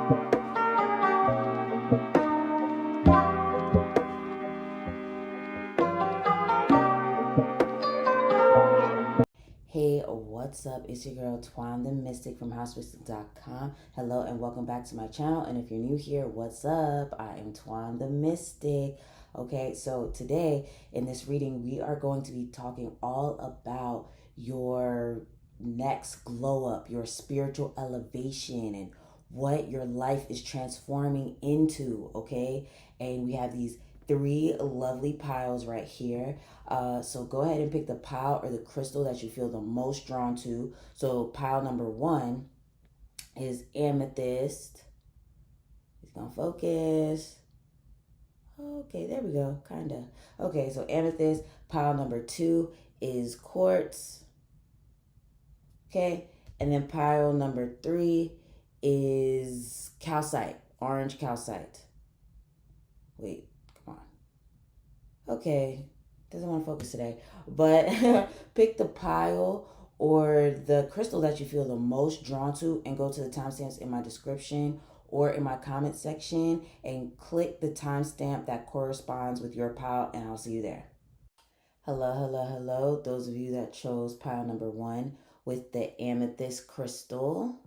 Hey, what's up? It's your girl Twan The Mystik from housemystic.com. Hello and welcome back to my channel. And if you're new here, what's up? I am Twan The Mystik. Okay, so today in this reading, we are going to be talking all about your next glow up, your spiritual elevation, and what your life is transforming into. Okay, and we have these three lovely piles right here. So go ahead and pick the pile or the crystal that you feel the most drawn to. So pile number one is amethyst. It's gonna focus. Okay, there we go, kinda. Okay, so amethyst. Pile number two is quartz. Okay, and then pile number three is calcite, orange calcite. Wait, come on. Okay, doesn't want to focus today, but pick the pile or the crystal that you feel the most drawn to and go to the timestamps in my description or in my comment section and click the timestamp that corresponds with your pile, and I'll see you there. Hello, hello, hello. Those of you that chose pile number one with the amethyst crystal.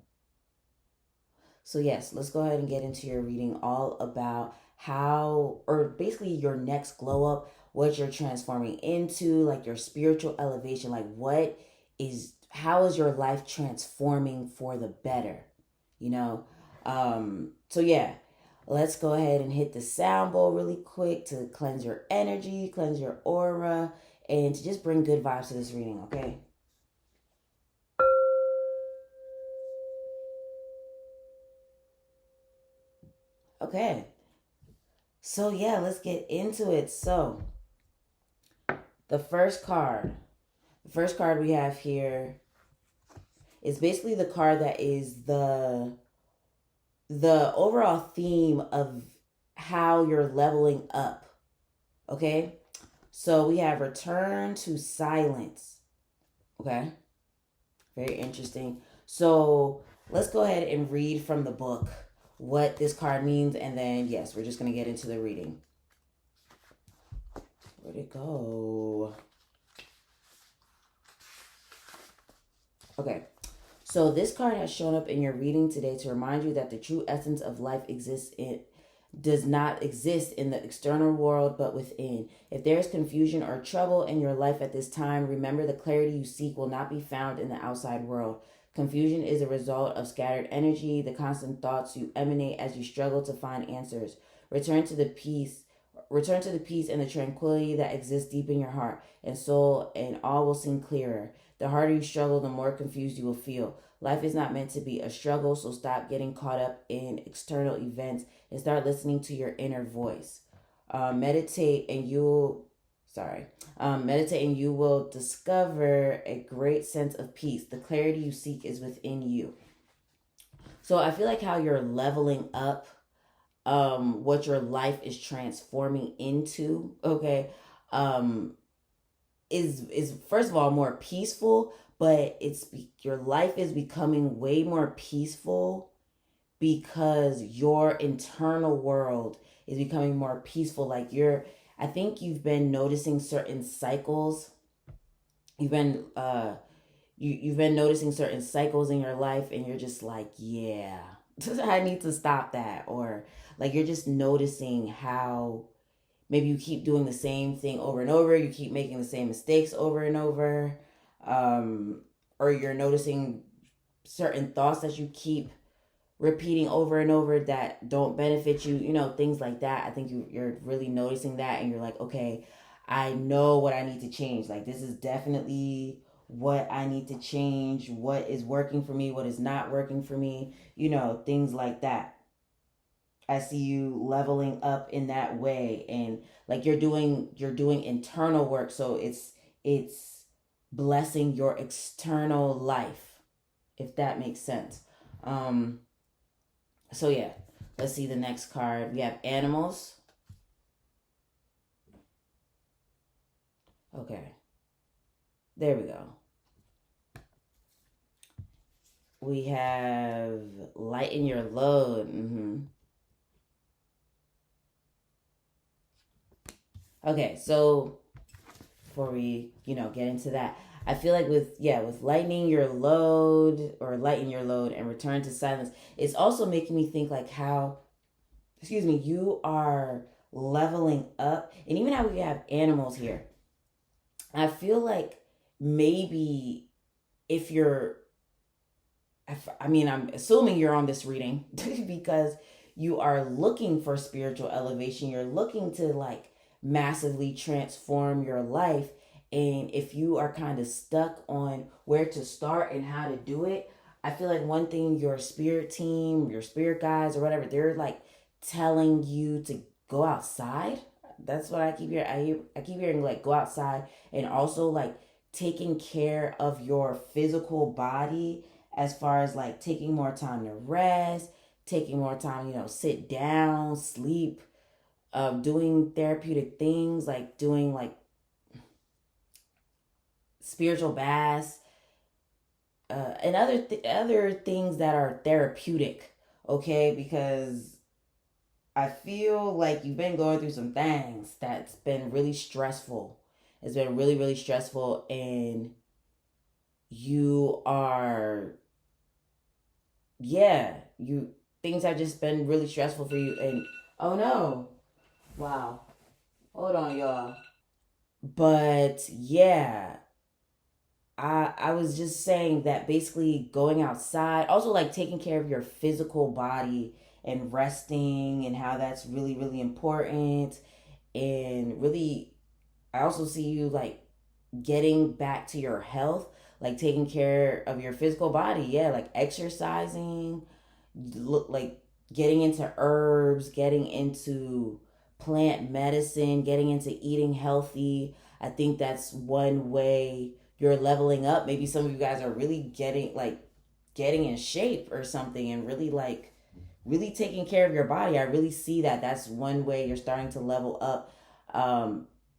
So yes, let's go ahead and get into your reading all about how, or basically your next glow up, what you're transforming into, like your spiritual elevation, like how is your life transforming for the better, you know? So yeah, let's go ahead and hit the sound bowl really quick to cleanse your energy, cleanse your aura, and to just bring good vibes to this reading, okay? Okay. So yeah, let's get into it. So the first card, we have here is basically the card that is the overall theme of how you're leveling up. Okay? So we have return to silence. Okay? Very interesting. So let's go ahead and read from the book what this card means, and then yes, we're just going to get into the reading. Where'd it go? Okay. So this card has shown up in your reading today to remind you that the true essence of life does not exist in the external world, but within. If there is confusion or trouble in your life at this time, remember the clarity you seek will not be found in the outside world. Confusion is a result of scattered energy, the constant thoughts you emanate as you struggle to find answers. Return to the peace and the tranquility that exists deep in your heart and soul, and all will seem clearer. The harder you struggle, the more confused you will feel. Life is not meant to be a struggle, so stop getting caught up in external events and start listening to your inner voice. Meditate and you will discover a great sense of peace. The clarity you seek is within you. So I feel like how you're leveling up, what your life is transforming into, okay, is first of all more peaceful, but your life is becoming way more peaceful because your internal world is becoming more peaceful. Like I think you've been noticing certain cycles. You've been you've been noticing certain cycles in your life, and you're just like, yeah, I need to stop that. Or like you're just noticing how maybe you keep doing the same thing over and over, you keep making the same mistakes over and over, or you're noticing certain thoughts that you keep repeating over and over that don't benefit you, things like that. I think you're really noticing that, and you're like, okay, I know what I need to change. Like, this is definitely what I need to change, what is working for me, what is not working for me, things like that. I see you leveling up in that way, and like you're doing internal work, so it's blessing your external life, if that makes sense. So yeah, let's see the next card. We have animals. Okay. There we go. We have lighten your load. Okay, so before we, get into that, I feel like with lightening your load or lighten your load and return to silence, it's also making me think like how, excuse me, you are leveling up, and even how we have animals here. I feel like maybe if you're, I mean, I'm assuming you're on this reading because you are looking for spiritual elevation. You're looking to like massively transform your life. And if you are kind of stuck on where to start and how to do it, I feel like one thing your spirit team, your spirit guides or whatever, they're like telling you to go outside. That's what I keep hearing. I keep hearing like go outside, and also like taking care of your physical body, as far as like taking more time to rest, taking more time, sit down, sleep, doing therapeutic things, like doing like spiritual baths, and other things that are therapeutic. Okay, because I feel like you've been going through some things that's been really stressful. It's been really, really stressful, and you are, yeah, you things have just been really stressful for you. And oh no, wow, hold on, y'all. But yeah, I was just saying that basically going outside, also like taking care of your physical body and resting, and how that's really, really important. And really, I also see you like getting back to your health, like taking care of your physical body. Yeah, like exercising, look like getting into herbs, getting into plant medicine, getting into eating healthy. I think that's one way you're leveling up. Maybe some of you guys are really getting in shape or something, and really like really taking care of your body. I really see that that's one way you're starting to level up.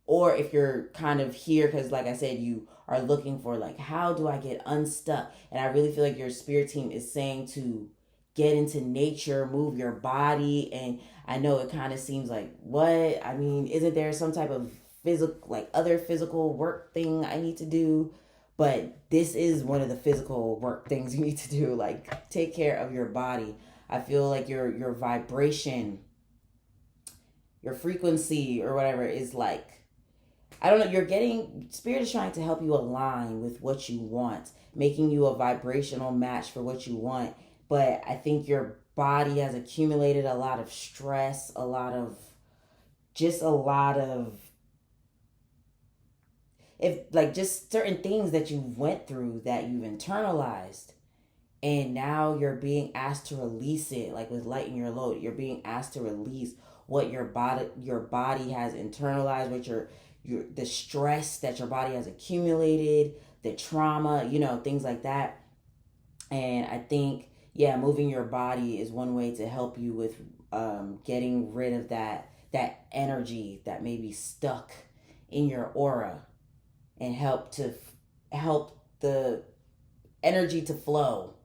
Or if you're kind of here because like I said, you are looking for like how do I get unstuck, and I really feel like your spirit team is saying to get into nature, move your body. And I know it kind of seems like, what, I mean, isn't there some type of physical, like other physical work thing I need to do? But this is one of the physical work things you need to do, like take care of your body. I feel like your vibration, your frequency or whatever is like, I don't know, you're getting, spirit is trying to help you align with what you want, making you a vibrational match for what you want. But I think your body has accumulated a lot of stress, a lot of, if like just certain things that you went through that you've internalized. And now you're being asked to release it, like with lighten your load. You're being asked to release what your body has internalized, what your the stress that your body has accumulated, the trauma, things like that. And I think, yeah, moving your body is one way to help you with getting rid of that energy that may be stuck in your aura, and help the energy to flow.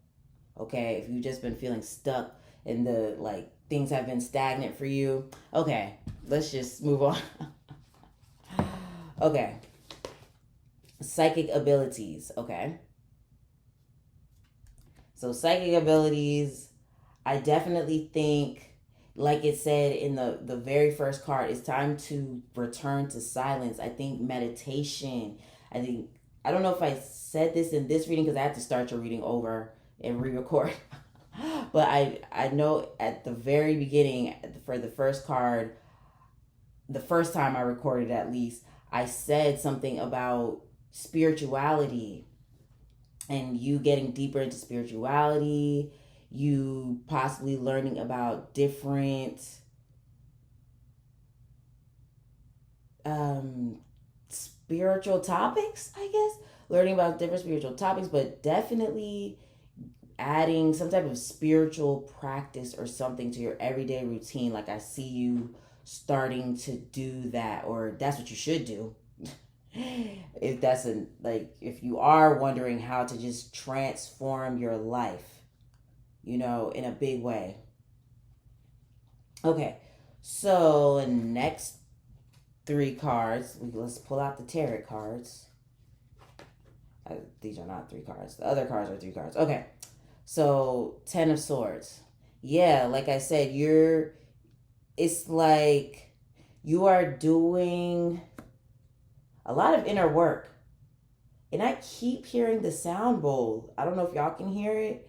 Okay, if you've just been feeling stuck and the like things have been stagnant for you. Okay, let's just move on. Okay, psychic abilities. Okay, so psychic abilities, I definitely think, like it said in the very first card, it's time to return to silence. I think meditation. I think, I don't know if I said this in this reading because I had to start your reading over and re-record. But I know at the very beginning for the first card, the first time I recorded at least, I said something about spirituality, and you getting deeper into spirituality, you possibly learning about different spiritual topics, I guess. Learning about different spiritual topics, but definitely adding some type of spiritual practice or something to your everyday routine. Like I see you starting to do that, or that's what you should do. If that's if you are wondering how to just transform your life, in a big way. Okay, so next three cards, let's pull out the tarot cards. These are not three cards. The other cards are three cards. Okay, so 10 of Swords. Yeah, like I said, it's like you are doing a lot of inner work. And I keep hearing the sound bowl. I don't know if y'all can hear it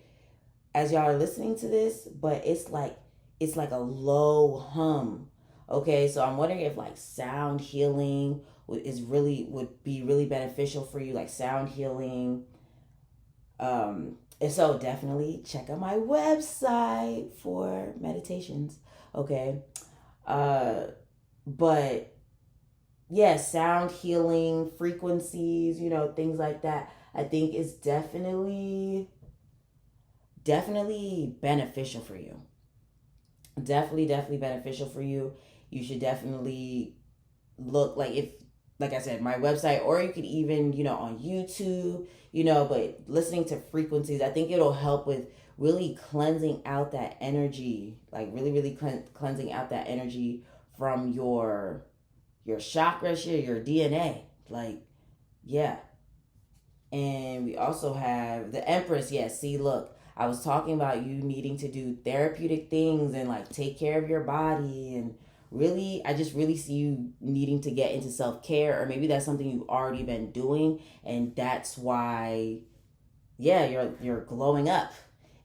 as y'all are listening to this, but it's like a low hum. Okay, so I'm wondering if like sound healing would be really beneficial for you, like sound healing. And so definitely check out my website for meditations. Okay. But yeah, sound healing, frequencies, things like that. I think is definitely beneficial for you. Definitely beneficial for you. You should definitely look like I said, my website, or you could even, on YouTube, but listening to frequencies, I think it'll help with really cleansing out that energy, like really cleansing out that energy from your chakras, your DNA. Like, yeah. And we also have the Empress. Yeah, see, look, I was talking about you needing to do therapeutic things and like take care of your body, and really, I just really see you needing to get into self-care, or maybe that's something you've already been doing, and that's why, yeah, you're glowing up.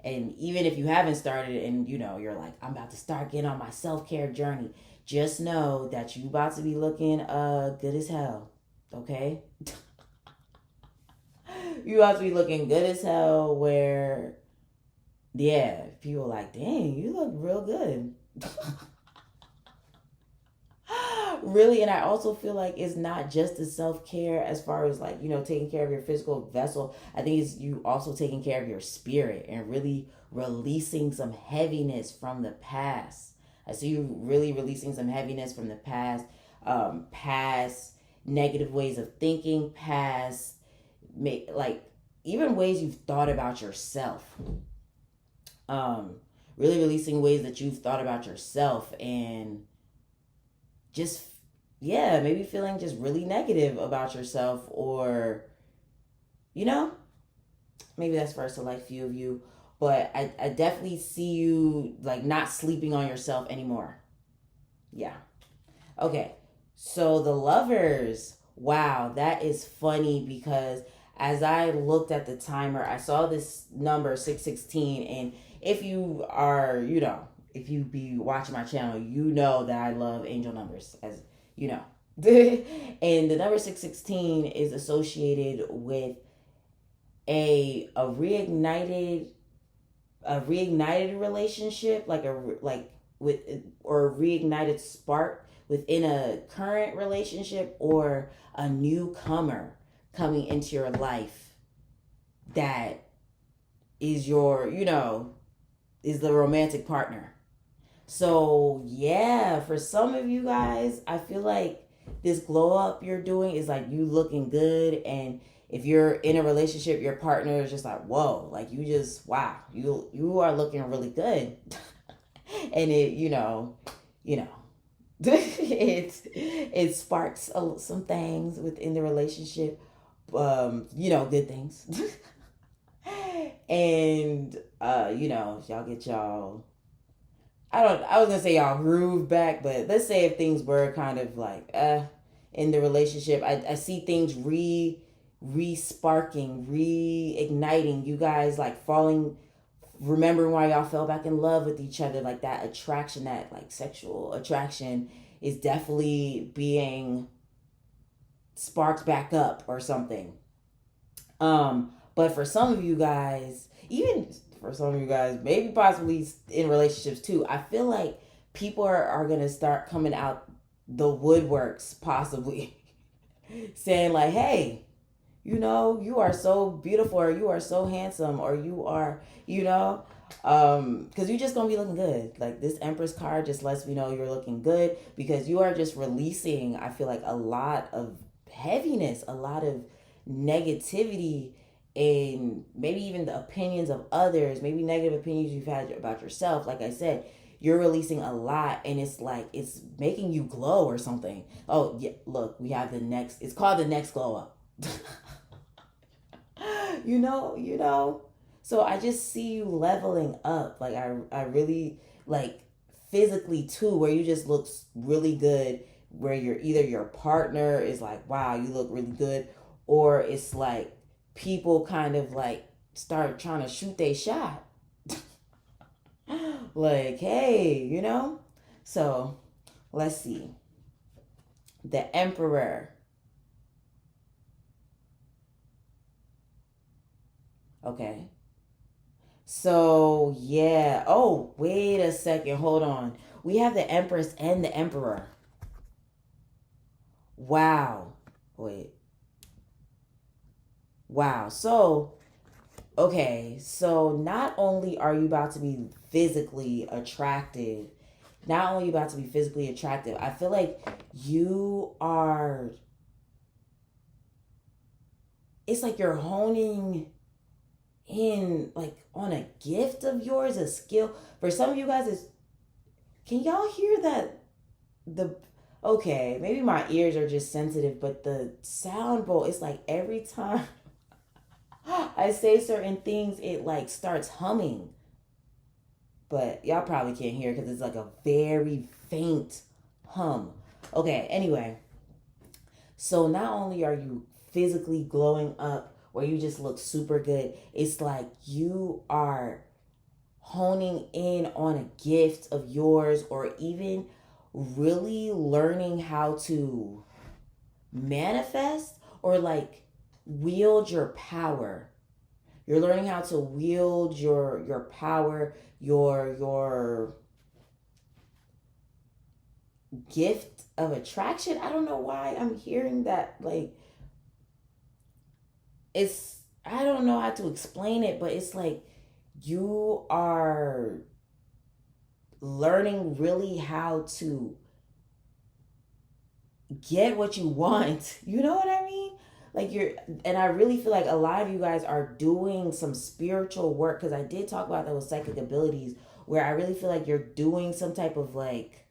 And even if you haven't started and you're like, I'm about to start getting on my self-care journey, just know that you about to be looking good as hell. Okay? You about to be looking good as hell, where yeah, people are like, dang, you look real good. Really. And I also feel like it's not just the self-care as far as like, taking care of your physical vessel. I think it's you also taking care of your spirit and really releasing some heaviness from the past. I see you really releasing some heaviness from the past, past negative ways of thinking, past like even ways you've thought about yourself. um Really releasing ways that you've thought about yourself, and just, yeah, maybe feeling just really negative about yourself, or you know maybe that's for a select few of you, but I definitely see you like not sleeping on yourself anymore. Yeah. Okay, so the Lovers. Wow, that is funny because as I looked at the timer, I saw this number 616. And if you are, if you be watching my channel, you know that I love angel numbers, as you know. And the number 616 is associated with a reignited relationship, like with or a reignited spark within a current relationship, or a newcomer coming into your life that is is the romantic partner. So yeah, for some of you guys, I feel like this glow up you're doing is like you looking good. And if you're in a relationship, your partner is just like, whoa, like you just, wow, you are looking really good. And you know it sparks some things within the relationship, good things. And y'all get y'all, I was gonna say y'all groove back, but let's say if things were kind of like in the relationship, I see things re-sparking, reigniting, you guys like falling, remembering why y'all fell back in love with each other, like that attraction, that like sexual attraction is definitely being sparked back up or something. But for some of you guys, even for some of you guys, maybe possibly in relationships too, I feel like people are gonna start coming out the woodworks, possibly saying like, hey, you are so beautiful, or you are so handsome, or you are, because you're just gonna be looking good. Like this Empress card just lets me know you're looking good because you are just releasing, I feel like, a lot of heaviness, a lot of negativity, and maybe even the opinions of others, maybe negative opinions you've had about yourself. Like I said, you're releasing a lot, and it's like it's making you glow or something. Oh yeah, look, we have the next, it's called the next glow up. you know. So I just see you leveling up. Like I really, like, physically too, where you just look really good, where you're either your partner is like, wow, you look really good, or it's like people kind of like start trying to shoot their shot. Like, hey. So let's see. The Emperor. Okay. So, yeah. Oh, wait a second. Hold on. We have the Empress and the Emperor. Wow. Wait. Wow. So, okay. So, not only are you about to be physically attractive, I feel like you are, it's like you're honing in, like, on a gift of yours, a skill. For some of you guys, is, can y'all hear that? The Okay, maybe my ears are just sensitive, but the sound bowl, it's like every time I say certain things, it like starts humming. But y'all probably can't hear because it's like a very faint hum. Okay, anyway, so not only are you physically glowing up where you just look super good, it's like you are honing in on a gift of yours, or even really learning how to manifest, or like wield your power. You're learning how to wield your power, your gift of attraction. I don't know why I'm hearing that, like, it's, I don't know how to explain it, but it's like you are learning really how to get what you want. You know what I mean? Like you're, and I really feel like a lot of you guys are doing some spiritual work, because I did talk about those psychic abilities, where I really feel like you're doing some type of, like,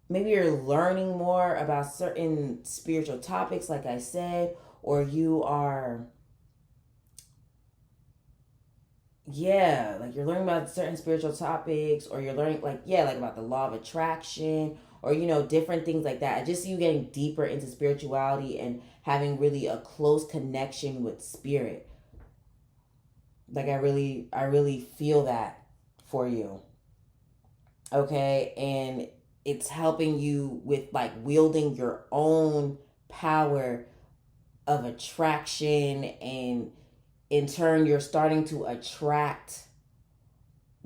maybe you're learning more about certain spiritual topics, like I said, or you are, yeah, like you're learning about certain spiritual topics, or you're learning, like, yeah, like about the law of attraction, or different things like that. I just see you getting deeper into spirituality and having really a close connection with spirit. Like I really feel that for you. Okay? And it's helping you with, like, wielding your own power of attraction, and in turn you're starting to attract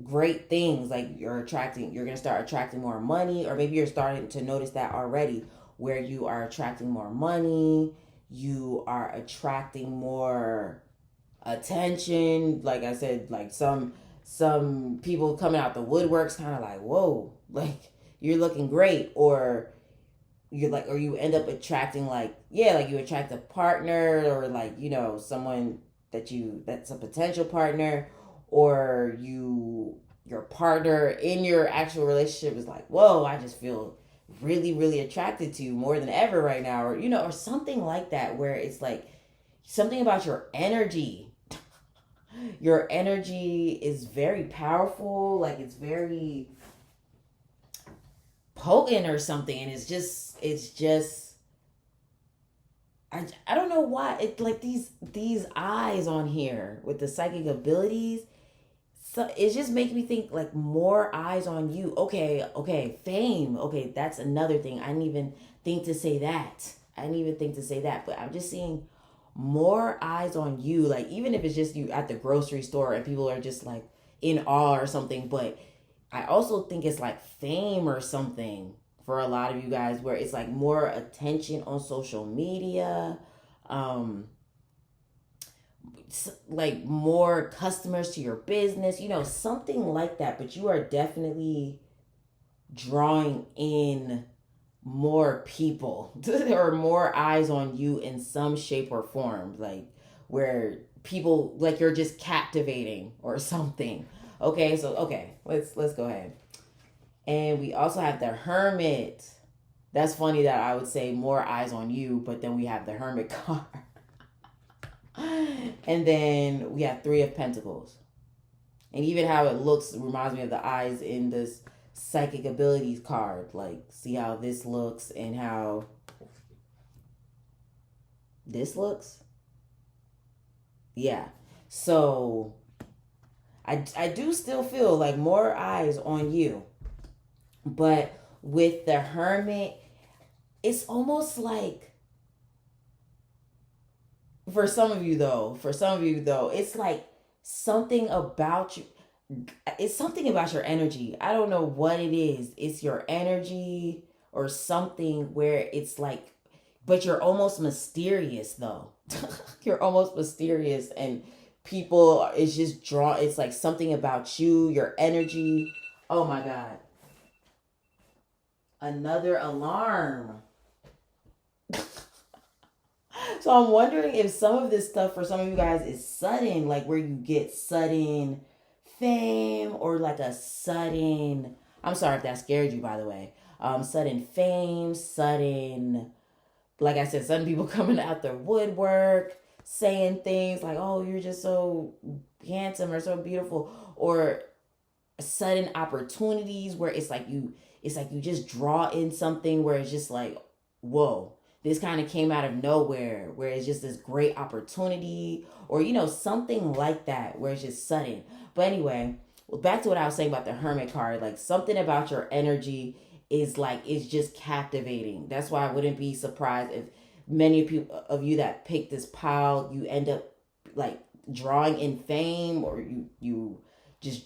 great things. Like you're going to start attracting more money, or maybe you're starting to notice that already, where you are attracting more money, you are attracting more attention. Like I said, like some people coming out the woodworks, kind of like, whoa, like, you're looking great. Or you're like, or you end up attracting, like, yeah, like you attract a partner, or like, someone that's a potential partner, or your partner in your actual relationship is like, whoa, I just feel really, really attracted to you more than ever right now, or or something like that, where it's like something about your energy. Your energy is very powerful, like it's very potent or something, and it's just I don't know why it, like, these eyes on here with the psychic abilities. So it's just making me think, like, more eyes on you. Okay, fame. Okay, that's another thing. I didn't even think to say that. But I'm just seeing more eyes on you. Like, even if it's just you at the grocery store and people are just like in awe or something. But I also think it's like fame or something for a lot of you guys, where it's like more attention on social media. Um, like more customers to your business, something like that. But you are definitely drawing in more people or more eyes on you in some shape or form, like where people like you're just captivating or something. Okay, so okay, let's go ahead. And we also have the Hermit. That's funny that I would say more eyes on you, but then we have the Hermit card. And then we have Three of Pentacles. And even how it looks reminds me of the eyes in this psychic abilities card. Like, see how this looks and how this looks? Yeah. So, I do still feel like more eyes on you. But with the Hermit, it's almost like, for some of you though, it's like something about you. It's something about your energy. I don't know what it is. It's your energy or something where it's like, but you're almost mysterious though. You're almost mysterious, and people, it's just draw. It's like something about you, your energy. Oh my God. Another alarm. So I'm wondering if some of this stuff for some of you guys is sudden, like where you get sudden fame or like a sudden, I'm sorry if that scared you, by the way. Sudden fame, sudden, like I said, sudden people coming out their woodwork, saying things like, oh, you're just so handsome or so beautiful, or sudden opportunities where it's like you just draw in something where it's just like, whoa, this kind of came out of nowhere, where it's just this great opportunity, or something like that where it's just sudden. But anyway, well, back to what I was saying about the Hermit card. Like, something about your energy is like, it's just captivating. That's why I wouldn't be surprised if many of you that pick this pile, you end up like drawing in fame, or you just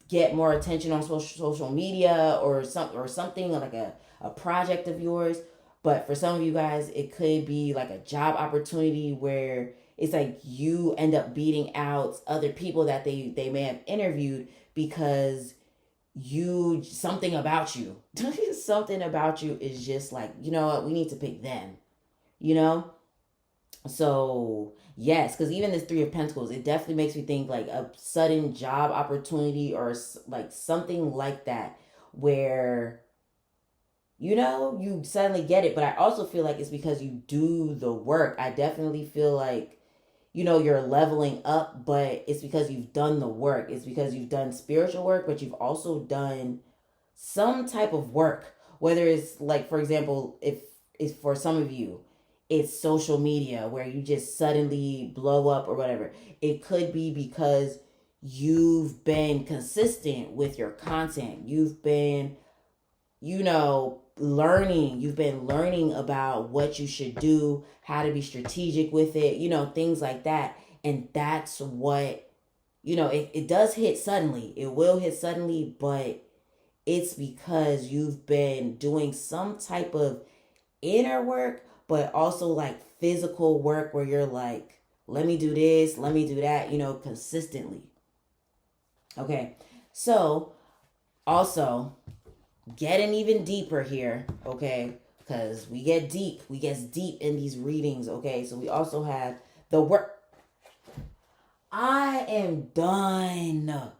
get more attention on social media, or something like a project of yours. But for some of you guys, it could be like a job opportunity where it's like you end up beating out other people that they may have interviewed, because something about you something about you is just like, you know what, we need to pick them, you know. So yes, because even this Three of Pentacles, it definitely makes me think like a sudden job opportunity, or like something like that, where you suddenly get it. But I also feel like it's because you do the work. I definitely feel like, you're leveling up, but it's because you've done the work. It's because you've done spiritual work, but you've also done some type of work. Whether it's like, for example, if it's for some of you, it's social media where you just suddenly blow up or whatever. It could be because you've been consistent with your content. You've been, you've been learning about what you should do, how to be strategic with it, things like that. And that's what, it does hit suddenly. It will hit suddenly, but it's because you've been doing some type of inner work, but also like physical work where you're like, let me do this, let me do that, consistently. Okay. So also, getting even deeper here, okay? Because we get deep in these readings, okay? So we also have the work. I am done.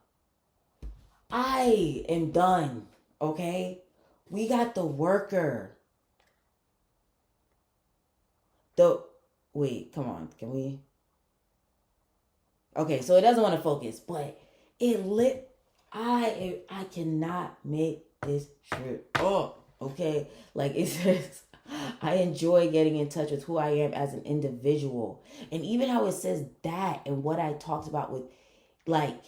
I am done, okay? We got the Worker. Wait, come on, can we? Okay, so it doesn't want to focus, but it lit. I cannot make this shirt up, okay? Like it says, I enjoy getting in touch with who I am as an individual. And even how it says that, and what I talked about with like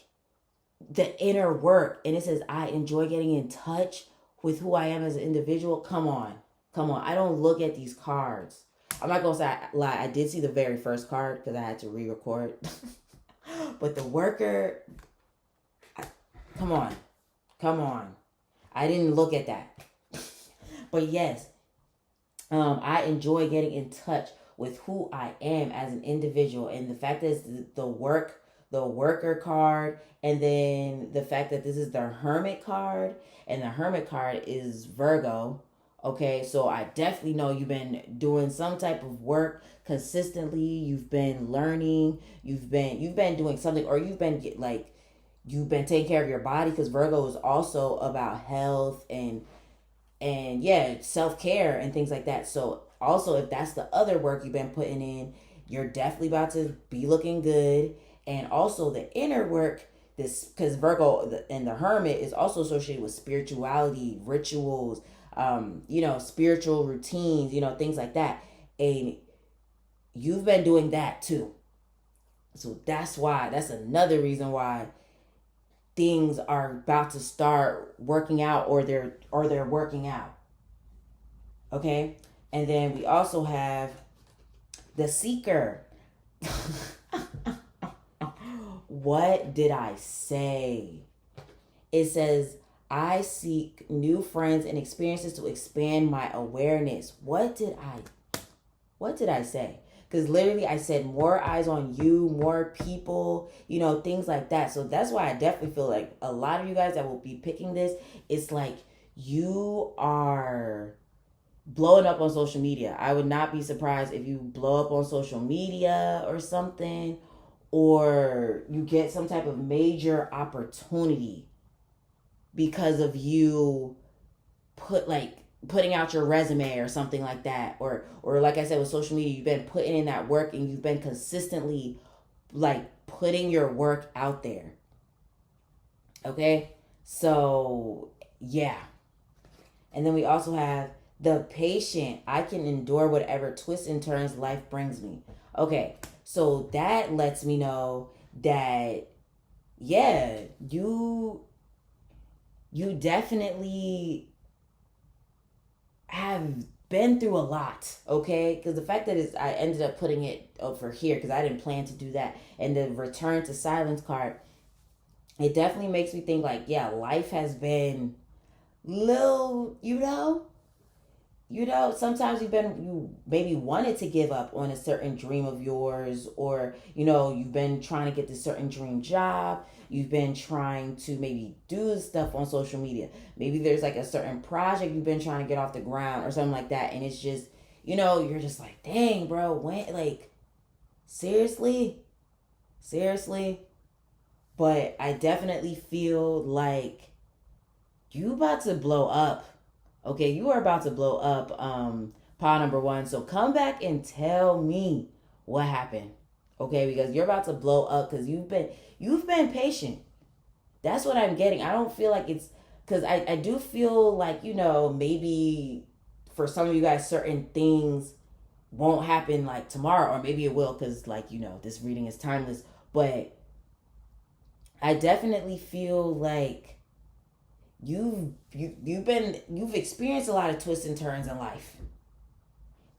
the inner work, and it says I enjoy getting in touch with who I am as an individual. Come on. I don't look at these cards. I'm not gonna say lie. I did see the very first card because I had to re-record. But the Worker, come on. I didn't look at that. But yes, I enjoy getting in touch with who I am as an individual, and the fact that it's the Worker card, and then the fact that this is the Hermit card, and the Hermit card is Virgo. Okay, so I definitely know you've been doing some type of work consistently. You've been learning. You've been doing something, or you've been taking care of your body, because Virgo is also about health and yeah, self care and things like that. So also, if that's the other work you've been putting in, you're definitely about to be looking good. And also the inner work, this, because Virgo and the Hermit is also associated with spirituality, rituals, spiritual routines, things like that. And you've been doing that too. So that's another reason why things are about to start working out, or they're working out. Okay? And then we also have the seeker. What did I say? It says, I seek new friends and experiences to expand my awareness. What did I say? Because literally I said more eyes on you, more people, things like that. So that's why I definitely feel like a lot of you guys that will be picking this, it's like you are blowing up on social media. I would not be surprised if you blow up on social media or something, or you get some type of major opportunity because of you putting out your resume or something like that, or like I said, with social media, you've been putting in that work and you've been consistently putting your work out there. Okay, so yeah. And then we also have the patient. I can endure whatever twists and turns life brings me. Okay, so that lets me know that, yeah, you definitely have been through a lot, okay? Because the fact that I ended up putting it over here because I didn't plan to do that, and the return to silence card, it definitely makes me think like, yeah, life has been little, sometimes you maybe wanted to give up on a certain dream of yours, or you've been trying to get this certain dream job. You've been trying to maybe do stuff on social media. Maybe there's like a certain project you've been trying to get off the ground or something like that, and it's just, you're just like, dang, bro, when, seriously, seriously. But I definitely feel like you about to blow up. Okay, you are about to blow up, pile number one. So come back and tell me what happened. Okay, because you're about to blow up, because you've been patient. That's what I'm getting. I don't feel like it's, because I do feel like, maybe for some of you guys certain things won't happen like tomorrow, or maybe it will, because this reading is timeless. But I definitely feel like you've experienced a lot of twists and turns in life,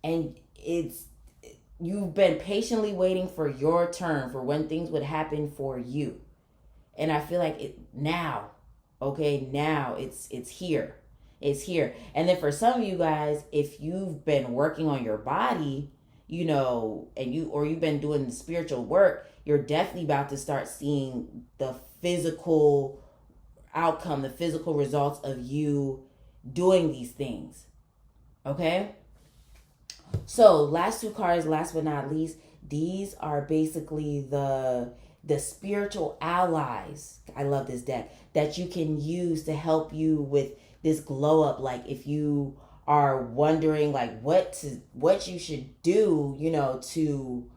and you've been patiently waiting for your turn, for when things would happen for you. And I feel like now, okay, now it's here. It's here. And then for some of you guys, if you've been working on your body, or you've been doing the spiritual work, you're definitely about to start seeing the physical outcome, the physical results of you doing these things. Okay? So, last two cards, last but not least, these are basically the spiritual allies. I love this deck, that you can use to help you with this glow up. Like if you are wondering like what you should do, to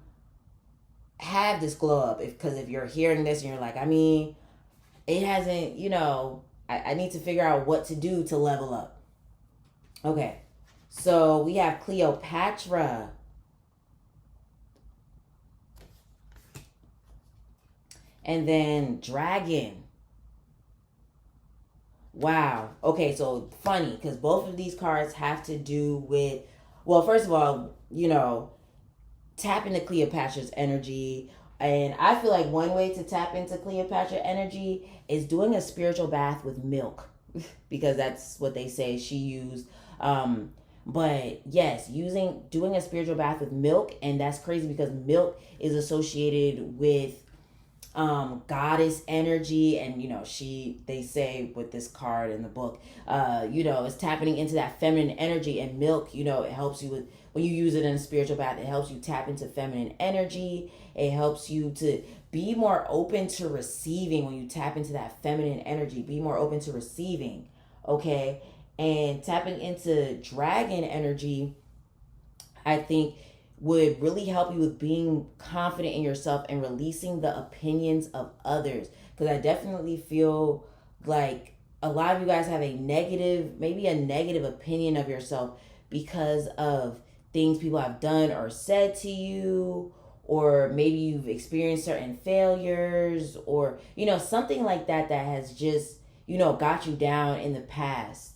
have this glow up. Because if you're hearing this and you're like, it hasn't, I need to figure out what to do to level up. Okay. So we have Cleopatra. And then Dragon. Wow. Okay, so funny, because both of these cards have to do with, well, first of all, tap into Cleopatra's energy. And I feel like one way to tap into Cleopatra energy is doing a spiritual bath with milk, because that's what they say she used. But yes, doing a spiritual bath with milk, and that's crazy because milk is associated with goddess energy. And they say with this card in the book, it's tapping into that feminine energy. And milk, it helps you with, when you use it in a spiritual bath, it helps you tap into feminine energy. It helps you to be more open to receiving. When you tap into that feminine energy, be more open to receiving. Okay. And tapping into dragon energy, I think, would really help you with being confident in yourself and releasing the opinions of others. Because I definitely feel like a lot of you guys have maybe a negative opinion of yourself because of things people have done or said to you, or maybe you've experienced certain failures, or something like that has just got you down in the past.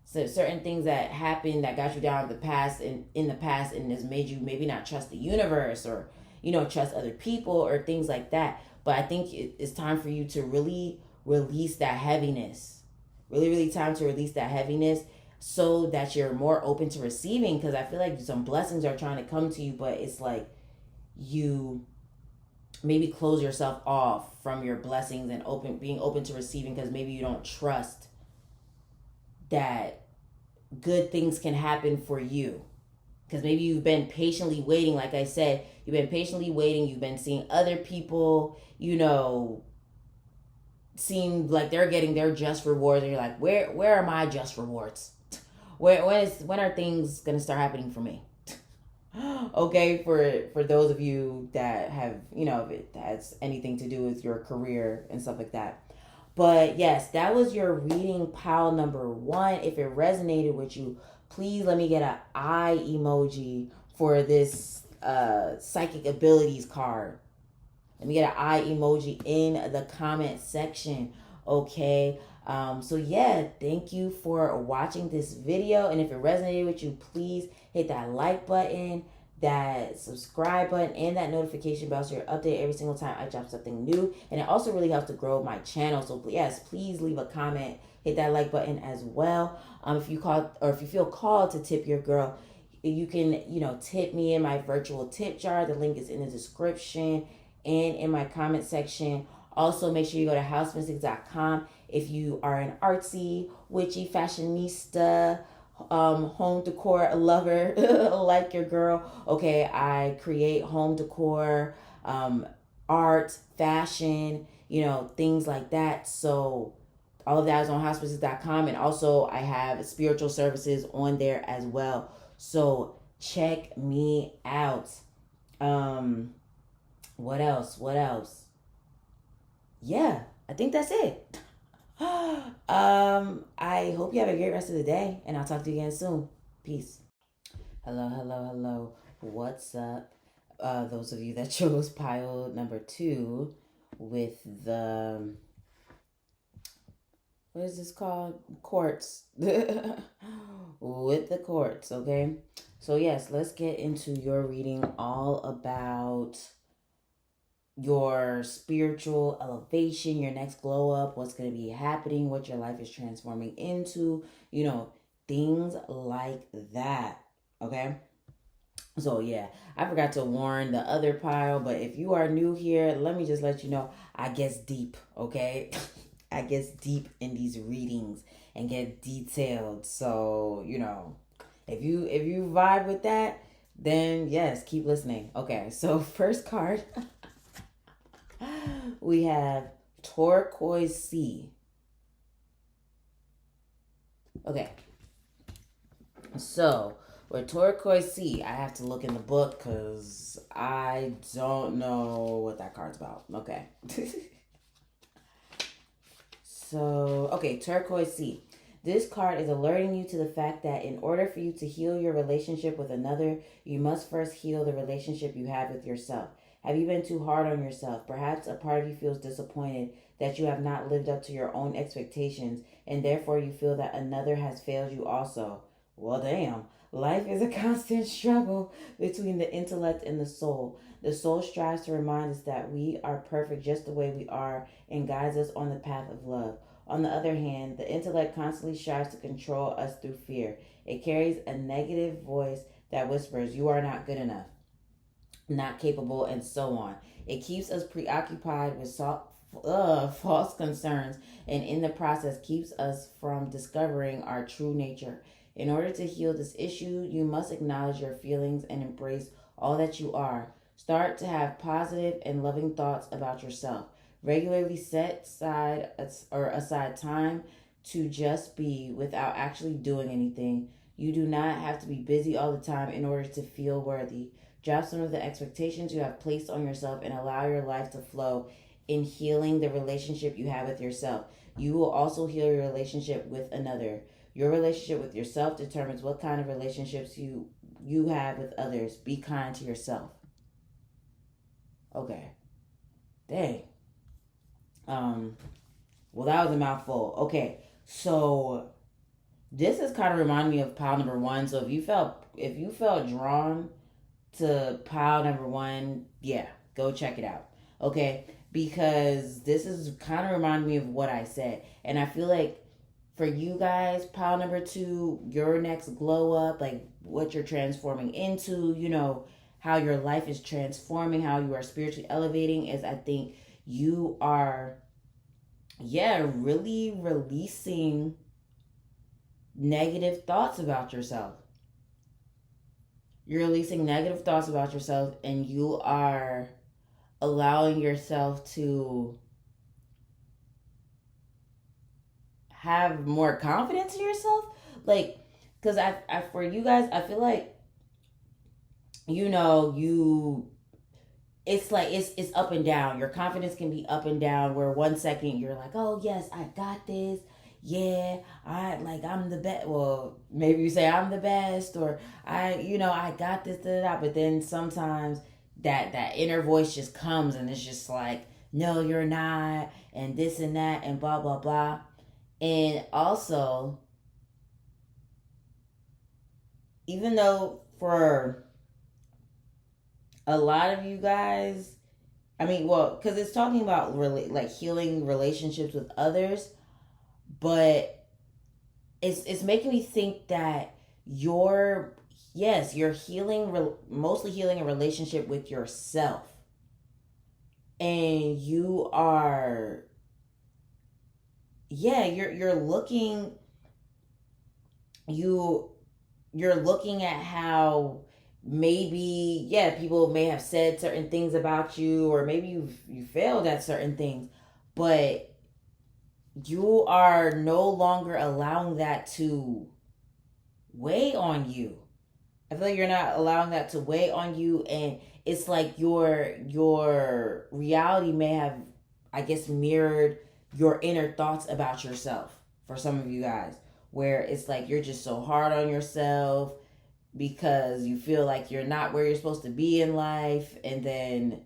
So certain things that happened that got you down in the past and has made you maybe not trust the universe, or trust other people, or things like that. But I think it's time for you to really release that heaviness. Really time to release that heaviness, so that you're more open to receiving. Because I feel like some blessings are trying to come to you, but it's like you maybe close yourself off from your blessings and being open to receiving, because maybe you don't trust that good things can happen for you. Because maybe you've been patiently waiting. Like I said, you've been patiently waiting. You've been seeing other people, seem like they're getting their just rewards, and you're like, where are my just rewards? When are things gonna start happening for me? Okay, for those of you that have, if it has anything to do with your career and stuff like that. But yes, that was your reading pile number 1. If it resonated with you, please let me get an eye emoji for this psychic abilities card. Let me get an eye emoji in the comment section. Okay. So yeah, thank you for watching this video. And if it resonated with you, please hit that like button, that subscribe button, and that notification bell, so you're updated every single time I drop something new. And it also really helps to grow my channel. So yes, please leave a comment, hit that like button as well. If you feel called to tip your girl, you can tip me in my virtual tip jar. The link is in the description and in my comment section. Also, make sure you go to housemystic.com if you are an artsy, witchy, fashionista, home decor lover like your girl. Okay, I create home decor, art, fashion, things like that. So all of that is on housemystic.com. And also I have spiritual services on there as well. So check me out. What else? Yeah, I think that's it. I hope you have a great rest of the day, and I'll talk to you again soon. Peace. Hello. What's up? Those of you that chose pile number 2 with the, what is this called? Quartz. With the quartz, okay? So yes, let's get into your reading all about your spiritual elevation, your next glow up, what's going to be happening, what your life is transforming into, things like that. Okay. So yeah, I forgot to warn the other pile, but if you are new here, let me just let you know, I guess deep. Okay. I guess deep in these readings and get detailed. So, if you vibe with that, then yes, keep listening. Okay. So first card, we have turquoise sea. Okay. So, with turquoise sea, I have to look in the book because I don't know what that card's about. Okay. So, okay, turquoise sea. This card is alerting you to the fact that in order for you to heal your relationship with another, you must first heal the relationship you have with yourself. Have you been too hard on yourself? Perhaps a part of you feels disappointed that you have not lived up to your own expectations, and therefore you feel that another has failed you also. Well, damn. Life is a constant struggle between the intellect and the soul. The soul strives to remind us that we are perfect just the way we are and guides us on the path of love. On the other hand, the intellect constantly strives to control us through fear. It carries a negative voice that whispers, "You are not good enough." not capable, and so on. It keeps us preoccupied with false concerns, and in the process keeps us from discovering our true nature. In order to heal this issue, you must acknowledge your feelings and embrace all that you are. Start to have positive and loving thoughts about yourself. Regularly set aside time to just be without actually doing anything. You do not have to be busy all the time in order to feel worthy. Drop some of the expectations you have placed on yourself and allow your life to flow in healing the relationship you have with yourself. You will also heal your relationship with another. Your relationship with yourself determines what kind of relationships you have with others. Be kind to yourself. Okay. Dang. Well, that was a mouthful. Okay. So this is kind of reminding me of pile number one. So if you felt drawn to pile number one, yeah, go check it out. Okay, because this is kind of reminding me of what I said, and I feel like for you guys, pile number two, your next glow up, like what you're transforming into, how your life is transforming, how you are spiritually elevating, is I think you are, really releasing negative thoughts about yourself. You're releasing negative thoughts about yourself, and you are allowing yourself to have more confidence in yourself. Like, because I for you guys, I feel like, it's like it's up and down. Your confidence can be up and down, where one second you're like, oh yes, I got this. Yeah, I'm the best. Well, maybe you say I'm the best, or I got this, da, da, da. But then sometimes that inner voice just comes, and it's just like, no, you're not, and this and that, and blah blah blah. And also, even though for a lot of you guys, I mean, well, because it's talking about really like healing relationships with others, but it's making me think that you're healing, mostly healing a relationship with yourself, and you are, you're looking, you're looking at how maybe, people may have said certain things about you, or maybe you failed at certain things, but you are no longer allowing that to weigh on you. I feel like you're not allowing that to weigh on you, and it's like your reality may have, I guess, mirrored your inner thoughts about yourself for some of you guys, where it's like you're just so hard on yourself because you feel like you're not where you're supposed to be in life, and then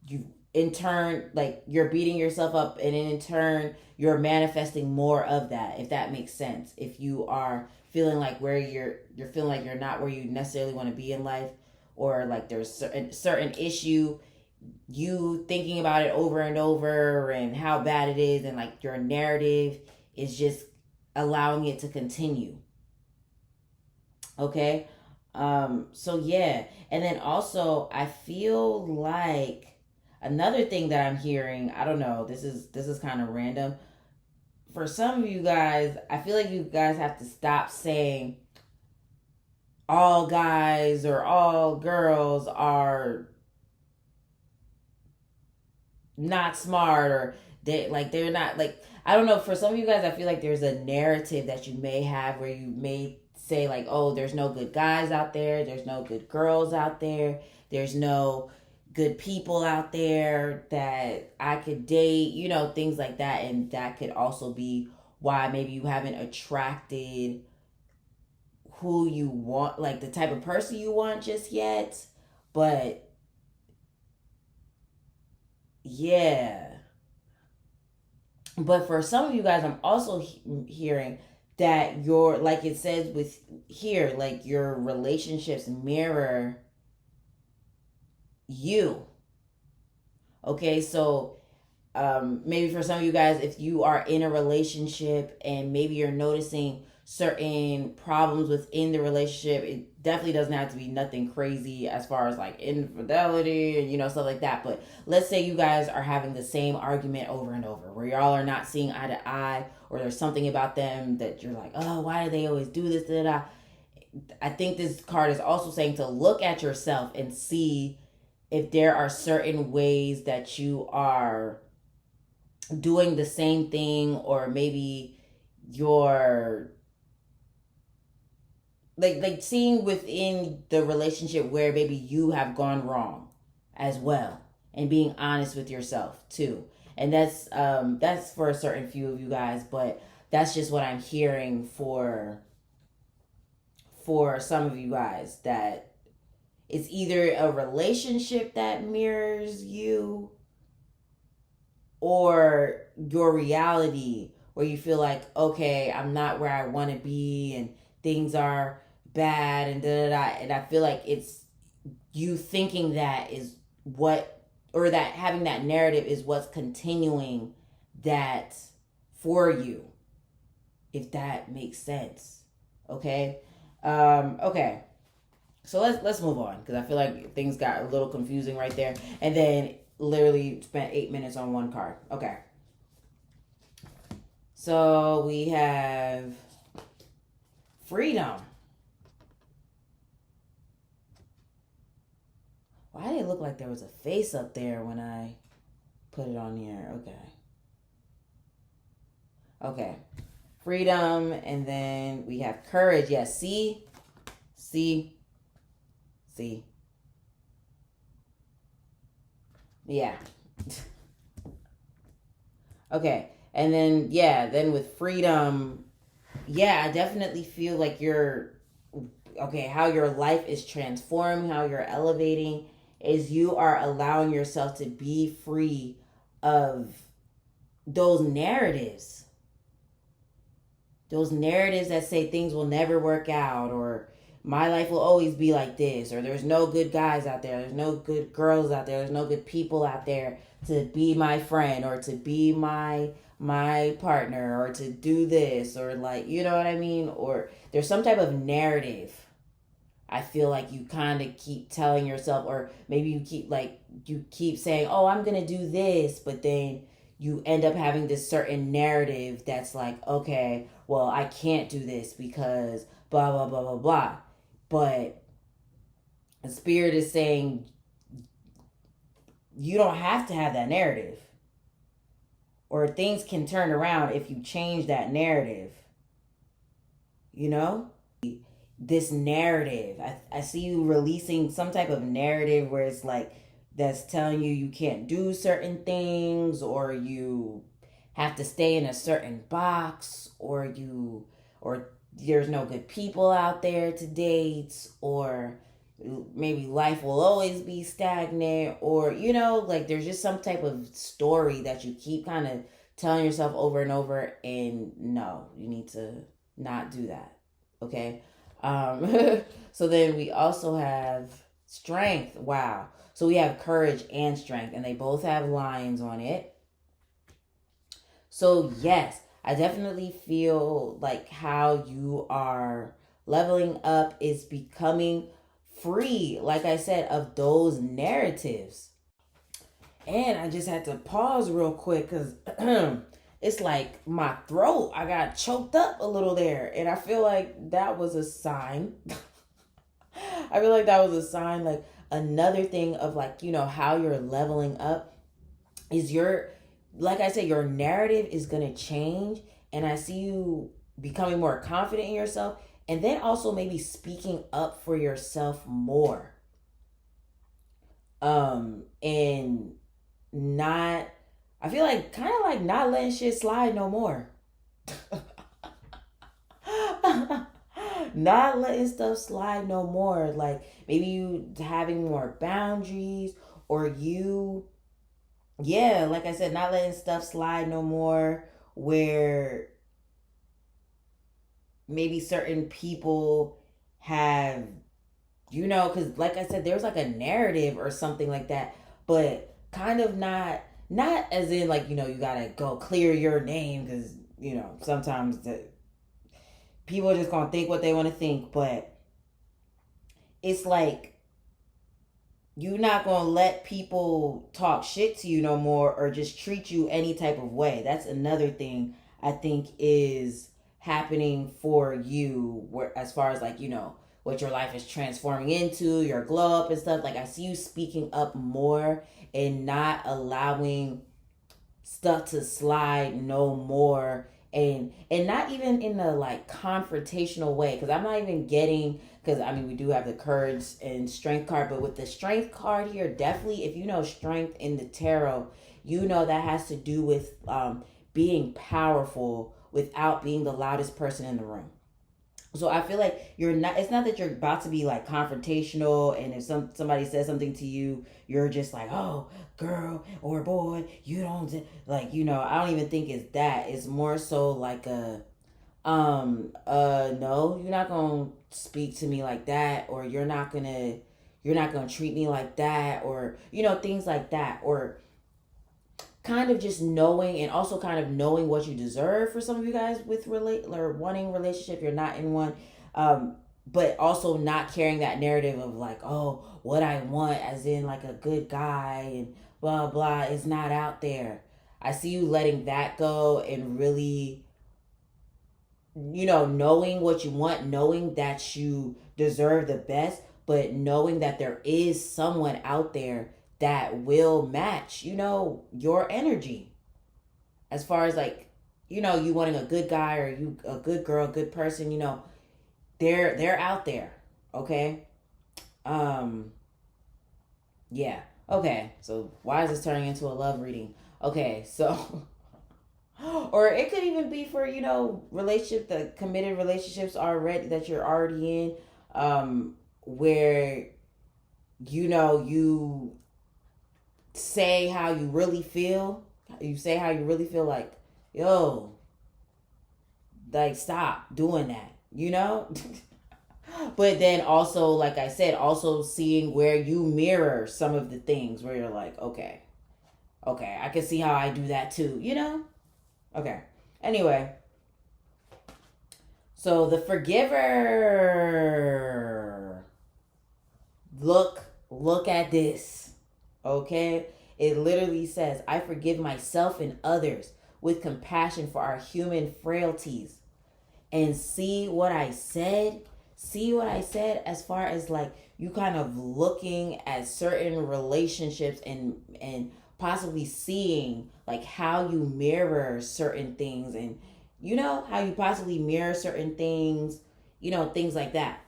you in turn, like, you're beating yourself up, and in turn you're manifesting more of that, if that makes sense. If you are feeling like where you're feeling like you're not where you necessarily want to be in life, or like there's certain issue, you thinking about it over and over and how bad it is, and like your narrative is just allowing it to continue. Okay. So yeah. And then also I feel like another thing that I'm hearing, I don't know, this is kind of random. For some of you guys, I feel like you guys have to stop saying all guys or all girls are not smart, or they're not, like, I don't know, for some of you guys, I feel like there's a narrative that you may have where you may say like, oh, there's no good guys out there, there's no good girls out there, there's no good people out there that I could date, things like that. And that could also be why maybe you haven't attracted who you want, like the type of person you want just yet. But yeah. But for some of you guys, I'm also hearing that your, like it says with here, like your relationships mirror you. Okay, so maybe for some of you guys, if you are in a relationship and maybe you're noticing certain problems within the relationship. It definitely doesn't have to be nothing crazy as far as like infidelity and, you know, stuff like that. But let's say you guys are having the same argument over and over where y'all are not seeing eye to eye, or there's something about them that you're like, oh, why do they always do this? Da, da, da. I think this card is also saying to look at yourself and see if there are certain ways that you are doing the same thing, or maybe you're like seeing within the relationship where maybe you have gone wrong as well, and being honest with yourself too. And that's for a certain few of you guys, but that's just what I'm hearing for some of you guys, that it's either a relationship that mirrors you, or your reality where you feel like, okay, I'm not where I want to be and things are bad and da da da. And I feel like it's you thinking that is what, or that having that narrative is what's continuing that for you, if that makes sense. Okay. Okay. So let's move on, because I feel like things got a little confusing right there, and then literally spent 8 minutes on one card. Okay. So we have freedom. Why did it look like there was a face up there when I put it on here? Okay. Okay. Freedom, and then we have courage. Yes, see? Yeah. Okay. And then, yeah, then with freedom, yeah, I definitely feel like how your life is transforming, how you're elevating, is you are allowing yourself to be free of those narratives. Those narratives that say things will never work out, or my life will always be like this, or there's no good guys out there, there's no good girls out there, there's no good people out there to be my friend, or to be my partner, or to do this, or like, you know what I mean? Or there's some type of narrative I feel like you kind of keep telling yourself, or maybe you keep saying, oh, I'm going to do this, but then you end up having this certain narrative that's like, okay, well, I can't do this because blah, blah, blah, blah, blah. But the spirit is saying you don't have to have that narrative, or things can turn around if you change that narrative, you know? This narrative, I see you releasing some type of narrative where it's like, that's telling you can't do certain things, or you have to stay in a certain box, or there's no good people out there to date, or maybe life will always be stagnant, or, you know, like there's just some type of story that you keep kind of telling yourself over and over, and no, you need to not do that. Okay. So then we also have strength. Wow. So we have courage and strength, and they both have lions on it. So yes, I definitely feel like how you are leveling up is becoming free, like I said, of those narratives. And I just had to pause real quick because it's like my throat, I got choked up a little there. And I feel like that was a sign. I feel like that was a sign. Like another thing of like, you know, how you're leveling up is like I said, your narrative is going to change. And I see you becoming more confident in yourself. And then also maybe speaking up for yourself more. And not, I feel like kind of like not letting shit slide no more. Not letting stuff slide no more. Like maybe you having more boundaries, or like I said, not letting stuff slide no more, where maybe certain people have, you know, because like I said, there's like a narrative or something like that, but kind of not as in like, you know, you gotta go clear your name, because, you know, sometimes that people are just gonna think what they want to think, but it's like you're not gonna let people talk shit to you no more or just treat you any type of way. That's another thing I think is happening for you, where as far as like, you know, what your life is transforming into, your glow up and stuff. Like I see you speaking up more and not allowing stuff to slide no more, and not even in a like confrontational way, because I'm not even getting, because I mean we do have the courage and strength card, but with the strength card here, definitely if you know strength in the tarot, you know that has to do with being powerful without being the loudest person in the room. So I feel like you're not, it's not that you're about to be like confrontational, and if somebody says something to you, you're just like, oh girl or boy, you don't like, you know, I don't even think it's that. It's more so like a no, you're not gonna speak to me like that, or you're not gonna treat me like that, or you know, things like that. Or kind of just knowing, and also kind of knowing what you deserve for some of you guys with relate or wanting relationship, you're not in one. But also not carrying that narrative of like, oh, what I want as in like a good guy and blah blah is not out there. I see you letting that go and really, you know, knowing what you want, knowing that you deserve the best, but knowing that there is someone out there that will match, you know, your energy. As far as like, you know, you wanting a good guy or you a good girl, a good person, you know, they're out there. Okay? Um yeah. Okay. So why is this turning into a love reading? Okay, so or it could even be for, you know, relationship, the committed relationships already that you're already in, where you know you say how you really feel. You say how you really feel, like, yo, like stop doing that, you know? But then also, like I said, also seeing where you mirror some of the things where you're like, okay, okay, I can see how I do that too, you know? Okay. Anyway, so the forgiver. Look at this. Okay? It literally says, I forgive myself and others with compassion for our human frailties. And see what I said? See what I said as far as like you kind of looking at certain relationships and possibly seeing like how you mirror certain things, and you know how you possibly mirror certain things, you know, things like that.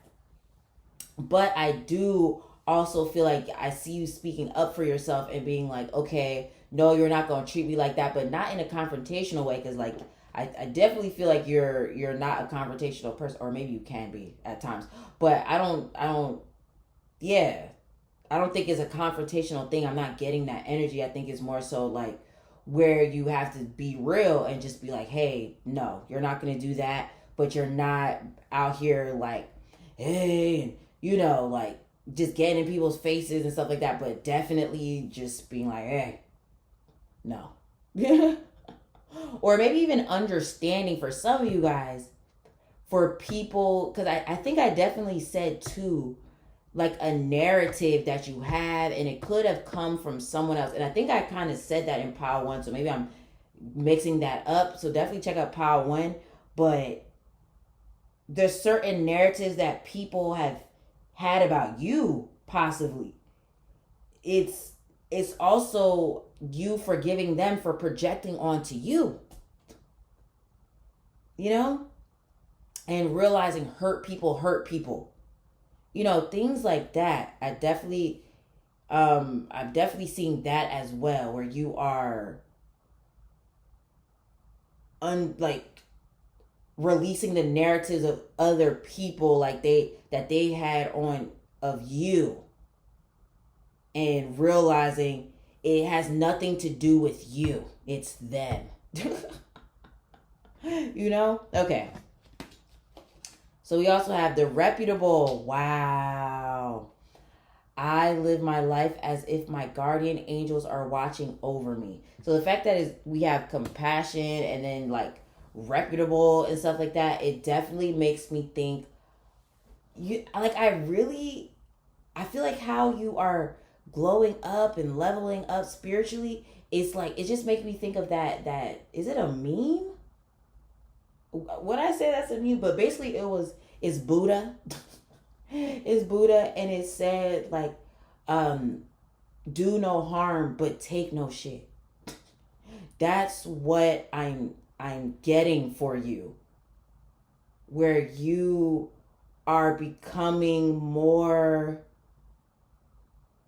But I do also feel like I see you speaking up for yourself and being like, okay, no, you're not gonna treat me like that, but not in a confrontational way, because like I definitely feel like you're not a confrontational person, or maybe you can be at times, but I don't yeah, I don't think it's a confrontational thing. I'm not getting that energy. I think it's more so like where you have to be real and just be like, hey, no, you're not gonna do that, but you're not out here like, hey, you know, like just getting in people's faces and stuff like that, but definitely just being like, hey, no. Or maybe even understanding for some of you guys, for people, because I think I definitely said too, like a narrative that you have, and it could have come from someone else. And I think I kind of said that in Power One, so maybe I'm mixing that up. So definitely check out Power One. But there's certain narratives that people have had about you, possibly. It's also you forgiving them for projecting onto you. You know? And realizing hurt people hurt people. You know, things like that. I've definitely seen that as well, where you are like releasing the narratives of other people, like they had on of you, and realizing it has nothing to do with you, it's them. You know? Okay, so we also have the reputable. Wow. I live my life as if my guardian angels are watching over me. So the fact that is we have compassion, and then like reputable and stuff like that, it definitely makes me think I feel like how you are glowing up and leveling up spiritually, it's like it just makes me think of that is it a meme? What I say that's a meme, but basically it's Buddha. It's Buddha, and it said like um do no harm but take no shit. That's what I'm getting for you, where you are becoming more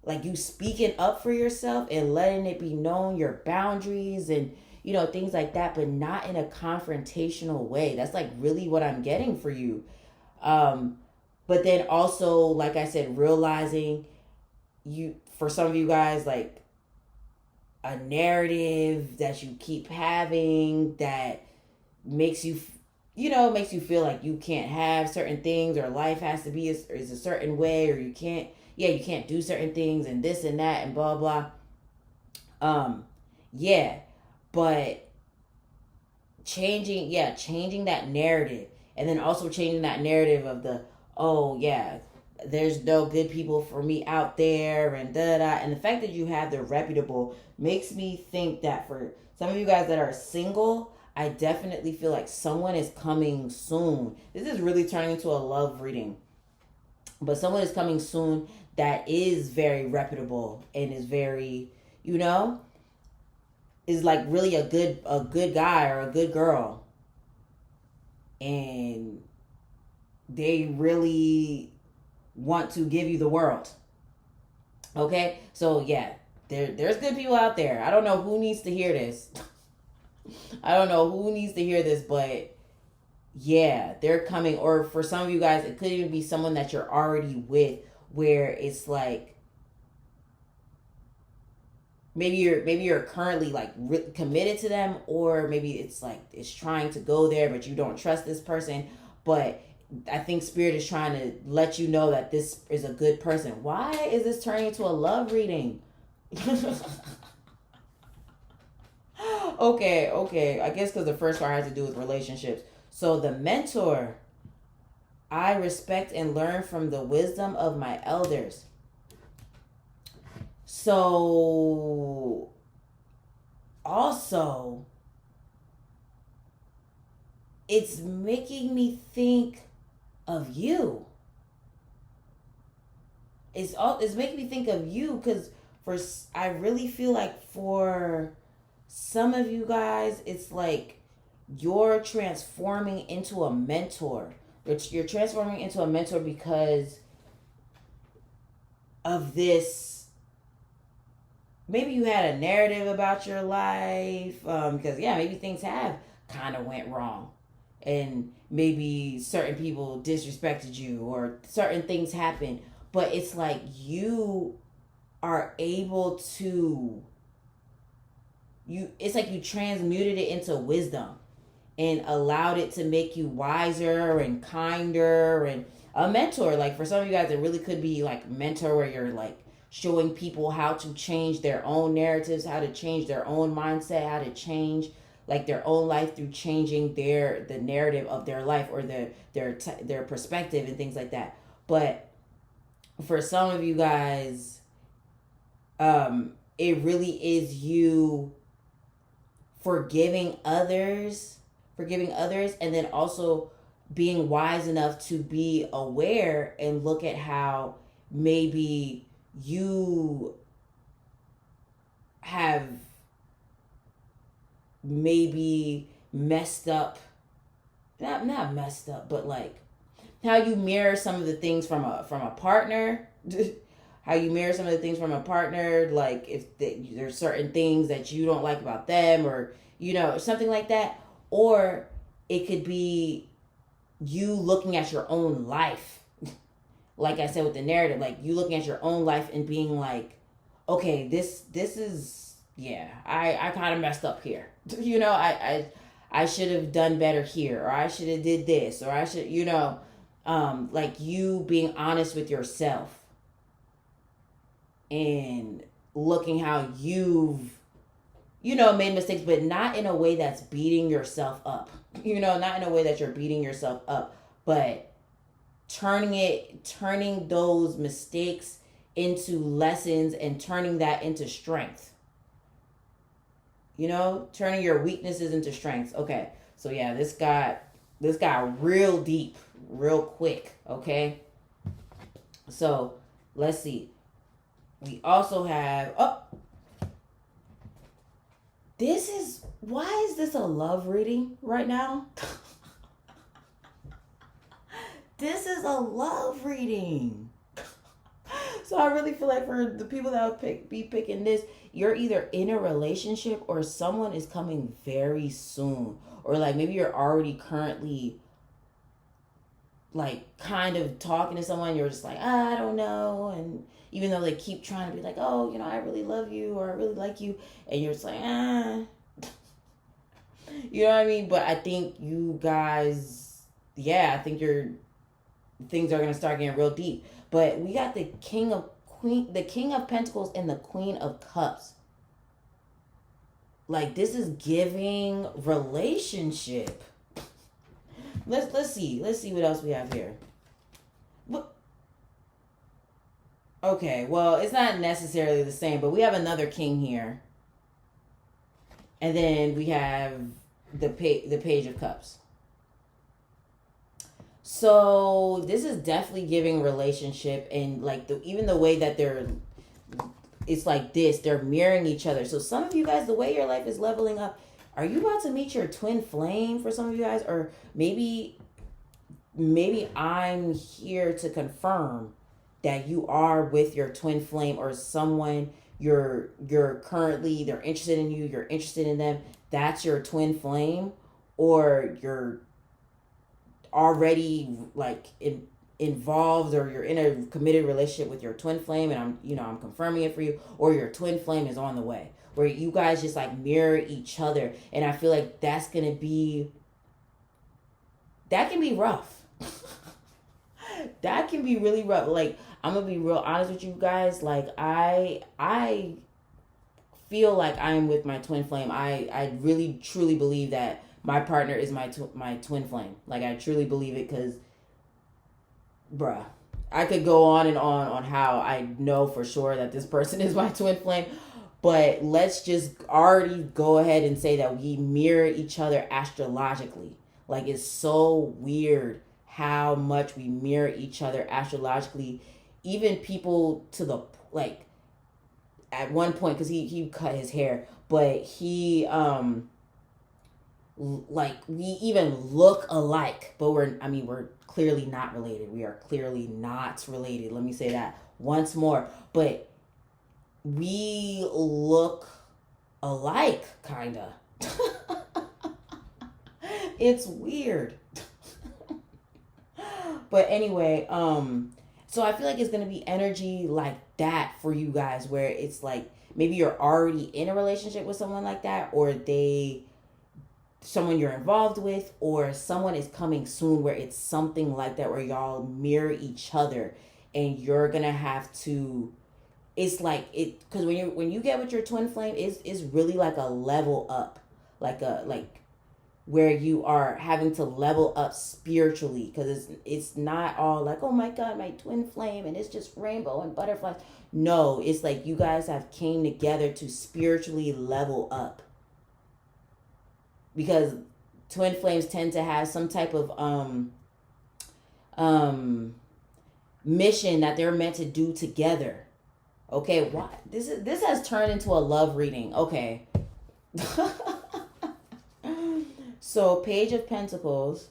like you speaking up for yourself and letting it be known your boundaries and things like that, but not in a confrontational way. That's like really what I'm getting for you. um but then also, like I said, realizing you, for some of you guys, like a narrative that you keep having that makes you makes you feel like you can't have certain things, or life has to be is a certain way, or you can't do certain things and this and that and blah blah. Yeah, but changing that narrative, and then also changing that narrative of the, oh yeah, there's no good people for me out there, and da da. And the fact that you have the reputable makes me think that for some of you guys that are single, I definitely feel like someone is coming soon. This is really turning into a love reading, but someone is coming soon that is very reputable and is very, you know, is like really a good guy or a good girl, and they really want to give you the world. Okay, so yeah, there's good people out there. I don't know who needs to hear this. I don't know who needs to hear this, but yeah, they're coming. Or for some of you guys, it could even be someone that you're already with, where it's like maybe you're currently like committed to them, or maybe it's like it's trying to go there, but you don't trust this person. But I think Spirit is trying to let you know that this is a good person. Why is this turning into a love reading? Okay. I guess because the first part has to do with relationships. So the mentor, I respect and learn from the wisdom of my elders. So also, it's making me think of you. It's making me think of you, because I really feel like for some of you guys, it's like you're transforming into a mentor. You're transforming into a mentor because of this. Maybe you had a narrative about your life, because yeah, maybe things have kind of went wrong, and maybe certain people disrespected you, or certain things happened. But it's like you are able to it's like you transmuted it into wisdom and allowed it to make you wiser and kinder, and a mentor. Like for some of you guys, it really could be like mentor, where you're like showing people how to change their own narratives, how to change their own mindset, how to change like their own life through changing the narrative of their life, or their perspective and things like that. But for some of you guys, it really is you forgiving others, and then also being wise enough to be aware and look at how maybe you have maybe messed up, not messed up, but like how you mirror some of the things from a partner. How you mirror some of the things from a partner, like if there's certain things that you don't like about them, or something like that. Or it could be you looking at your own life, like I said with the narrative, like you looking at your own life and being like, okay, this is, yeah, I kind of messed up here. I should have done better here, or I should have did this, or I should, like you being honest with yourself and looking how you've made mistakes, but not in a way that's beating yourself up. You know, not in a way that you're beating yourself up, but turning those mistakes into lessons and turning that into strength. You know, turning your weaknesses into strengths. Okay. So yeah, this got real deep real quick, okay? So, let's see. We also have why is this a love reading right now? This is a love reading. So I really feel like for the people that would be picking this, you're either in a relationship or someone is coming very soon. Or like maybe you're already currently like kind of talking to someone, you're just like, I don't know. And even though they keep trying to be like, oh, you know, I really love you or I really like you. And you're just like, You know what I mean? But I think you guys, yeah, I think things are gonna start getting real deep. But we got the King of Pentacles and the Queen of Cups. Like this is giving relationship. Let's see what else we have here. Okay, well, it's not necessarily the same, but we have another king here. And then we have the Page of Cups. So this is definitely giving relationship, and like even the way that it's like this, they're mirroring each other. So some of you guys, the way your life is leveling up, are you about to meet your twin flame for some of you guys? Or maybe I'm here to confirm that you are with your twin flame or someone you're currently, they're interested in you, you're interested in them. That's your twin flame, or you're already like involved, or you're in a committed relationship with your twin flame, and I'm confirming it for you, or your twin flame is on the way, where you guys just like mirror each other. And I feel like that can be rough. That can be really rough. Like, I'm gonna be real honest with you guys. Like, I feel like I'm with my twin flame. I really truly believe that my partner is my twin flame. Like, I truly believe it, because bruh, I could go on and on how I know for sure that this person is my twin flame. But let's just already go ahead and say that we mirror each other astrologically. Like, it's so weird how much we mirror each other astrologically. Even people to the, like, at one point, because he cut his hair, but he, like, we even look alike, but we're clearly not related. We are clearly not related. Let me say that once more. But we look alike, kinda. It's weird. But anyway, so I feel like it's gonna be energy like that for you guys, where it's like maybe you're already in a relationship with someone like that, or someone you're involved with, or someone is coming soon, where it's something like that, where y'all mirror each other, and you're gonna have to. It's like it, because when you get with your twin flame, it's really like a level up, like where you are having to level up spiritually, because it's not all like, oh my god, my twin flame and it's just rainbow and butterflies. No, it's like you guys have came together to spiritually level up, because twin flames tend to have some type of mission that they're meant to do together. Okay, why this has turned into a love reading. Okay. So, Page of Pentacles,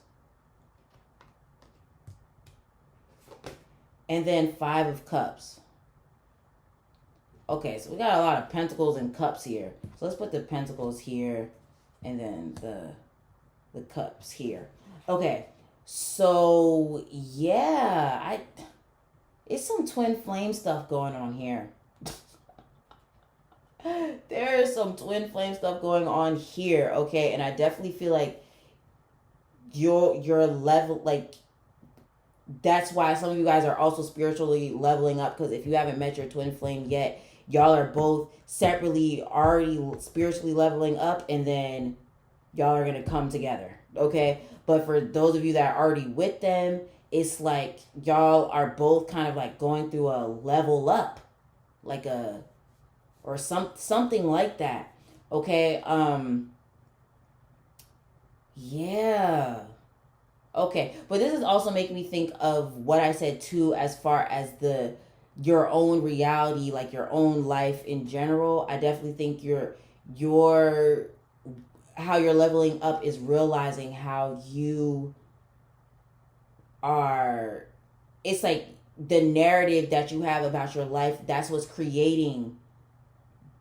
and then Five of Cups. Okay, so we got a lot of pentacles and cups here. So let's put the pentacles here, and then the cups here. Okay, so yeah, it's some twin flame stuff going on here. There is some twin flame stuff going on here, okay? And I definitely feel like your level, like, that's why some of you guys are also spiritually leveling up, because if you haven't met your twin flame yet, y'all are both separately already spiritually leveling up, and then y'all are going to come together. okay? But for those of you that are already with them, it's like y'all are both kind of like going through a level up, like a or something like that. Okay? Yeah. Okay. But this is also making me think of what I said too as far as the your own reality, like your own life in general. I definitely think your how you're leveling up is realizing how you are, it's like the narrative that you have about your life, that's what's creating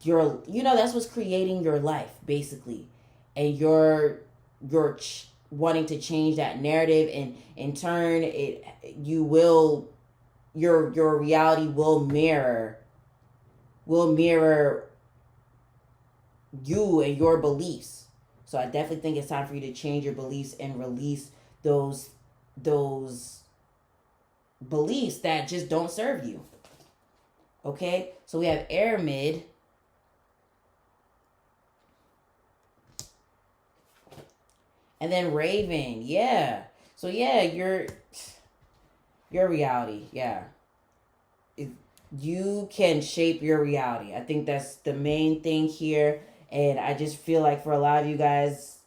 that's what's creating your life basically. And you're wanting to change that narrative, and in turn it you will your reality will mirror you and your beliefs. So I definitely think it's time for you to change your beliefs and release those beliefs that just don't serve you. Okay? So we have air mid. And then Raven. Yeah. So yeah, your reality. Yeah. You can shape your reality. I think that's the main thing here. And I just feel like for a lot of you guys,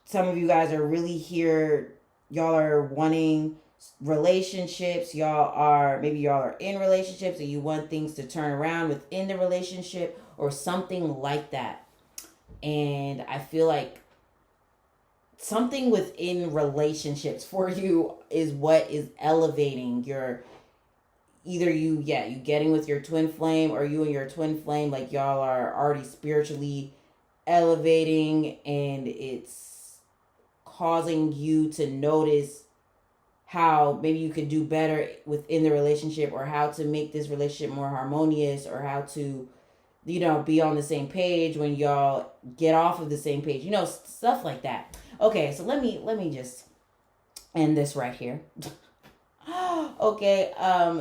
some of you guys are really here. Y'all are wanting relationships. Y'all are in relationships and you want things to turn around within the relationship or something like that. And I feel like something within relationships for you is what is elevating your either you getting with your twin flame, or you and your twin flame, like y'all are already spiritually elevating, and it's causing you to notice how maybe you could do better within the relationship, or how to make this relationship more harmonious, or how to be on the same page when y'all get off of the same page, stuff like that. Okay, so let me just end this right here. Okay,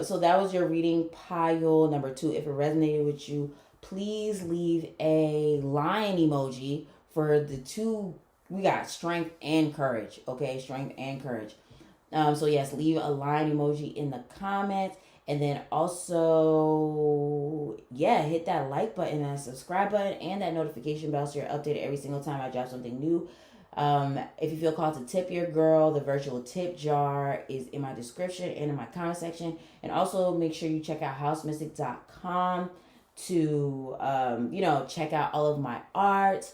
so that was your reading pile number 2. If it resonated with you, please leave a lion emoji for the 2. We got strength and courage. Okay, strength and courage. So yes, leave a lion emoji in the comments. And then also, hit that like button and subscribe button and that notification bell so you're updated every single time I drop something new. If you feel called to tip your girl, the virtual tip jar is in my description and in my comment section. And also make sure you check out housemystic.com to, check out all of my art,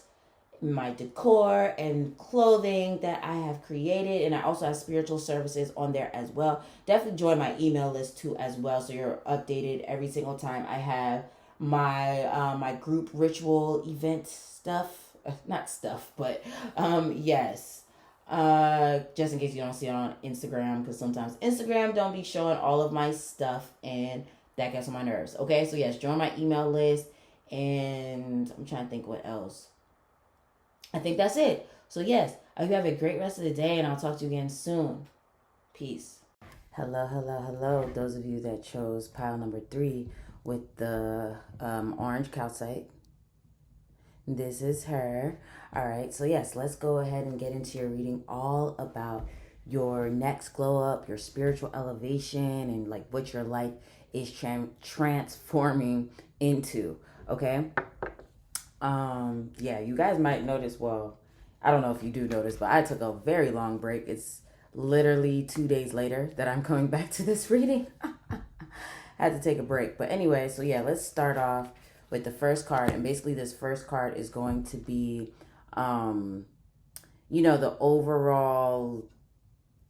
my decor and clothing that I have created. And I also have spiritual services on there as well. Definitely join my email list too as well, so you're updated every single time I have my group ritual event stuff. Not stuff, but yes. Just in case you don't see it on Instagram, because sometimes Instagram don't be showing all of my stuff, and that gets on my nerves. Okay, so yes, join my email list, and I'm trying to think what else. I think that's it. So yes, I hope you have a great rest of the day, and I'll talk to you again soon. Peace. Hello. Those of you that chose pile number 3 with the orange calcite. This is her. All right. So yes, let's go ahead and get into your reading all about your next glow up, your spiritual elevation, and like what your life is transforming into. Okay. You guys might notice, well, I don't know if you do notice, but I took a very long break. It's literally 2 days later that I'm coming back to this reading. Had to take a break. But anyway, so yeah, let's start off with the first card. And basically this first card is going to be, the overall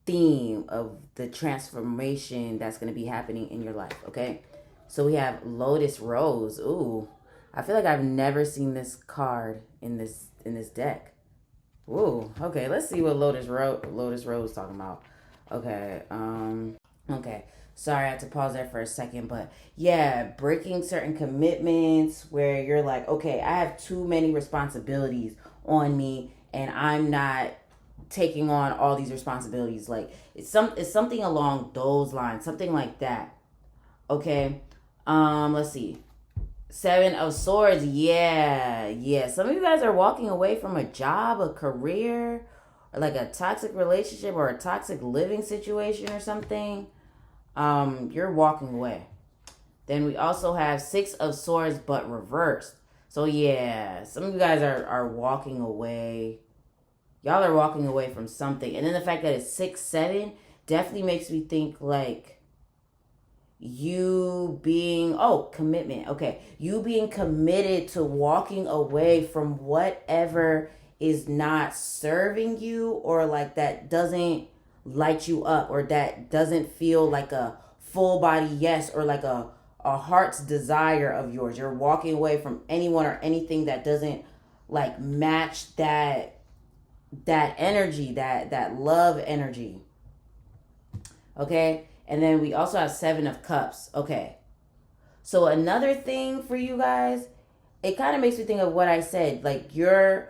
theme of the transformation that's going to be happening in your life. Okay. So we have Lotus Rose. Ooh. I feel like I've never seen this card in this deck. Ooh, okay, let's see what Lotus Rose talking about. Okay, okay. Sorry, I had to pause there for a second, but yeah, breaking certain commitments where you're like, okay, I have too many responsibilities on me, and I'm not taking on all these responsibilities. Like it's something along those lines, something like that. Okay, let's see. Seven of Swords. Yeah. Some of you guys are walking away from a job, a career, or like a toxic relationship or a toxic living situation or something. You're walking away. Then we also have Six of Swords, but reversed. So yeah, some of you guys are walking away. Y'all are walking away from something. And then the fact that it's 6-7 definitely makes me think like you being, commitment. Okay. You being committed to walking away from whatever is not serving you, or like that doesn't light you up, or that doesn't feel like a full body yes, or like a heart's desire of yours. You're walking away from anyone or anything that doesn't like match that energy, that love energy. Okay? And then we also have 7 of Cups. Okay. So another thing for you guys, it kind of makes me think of what I said. Like your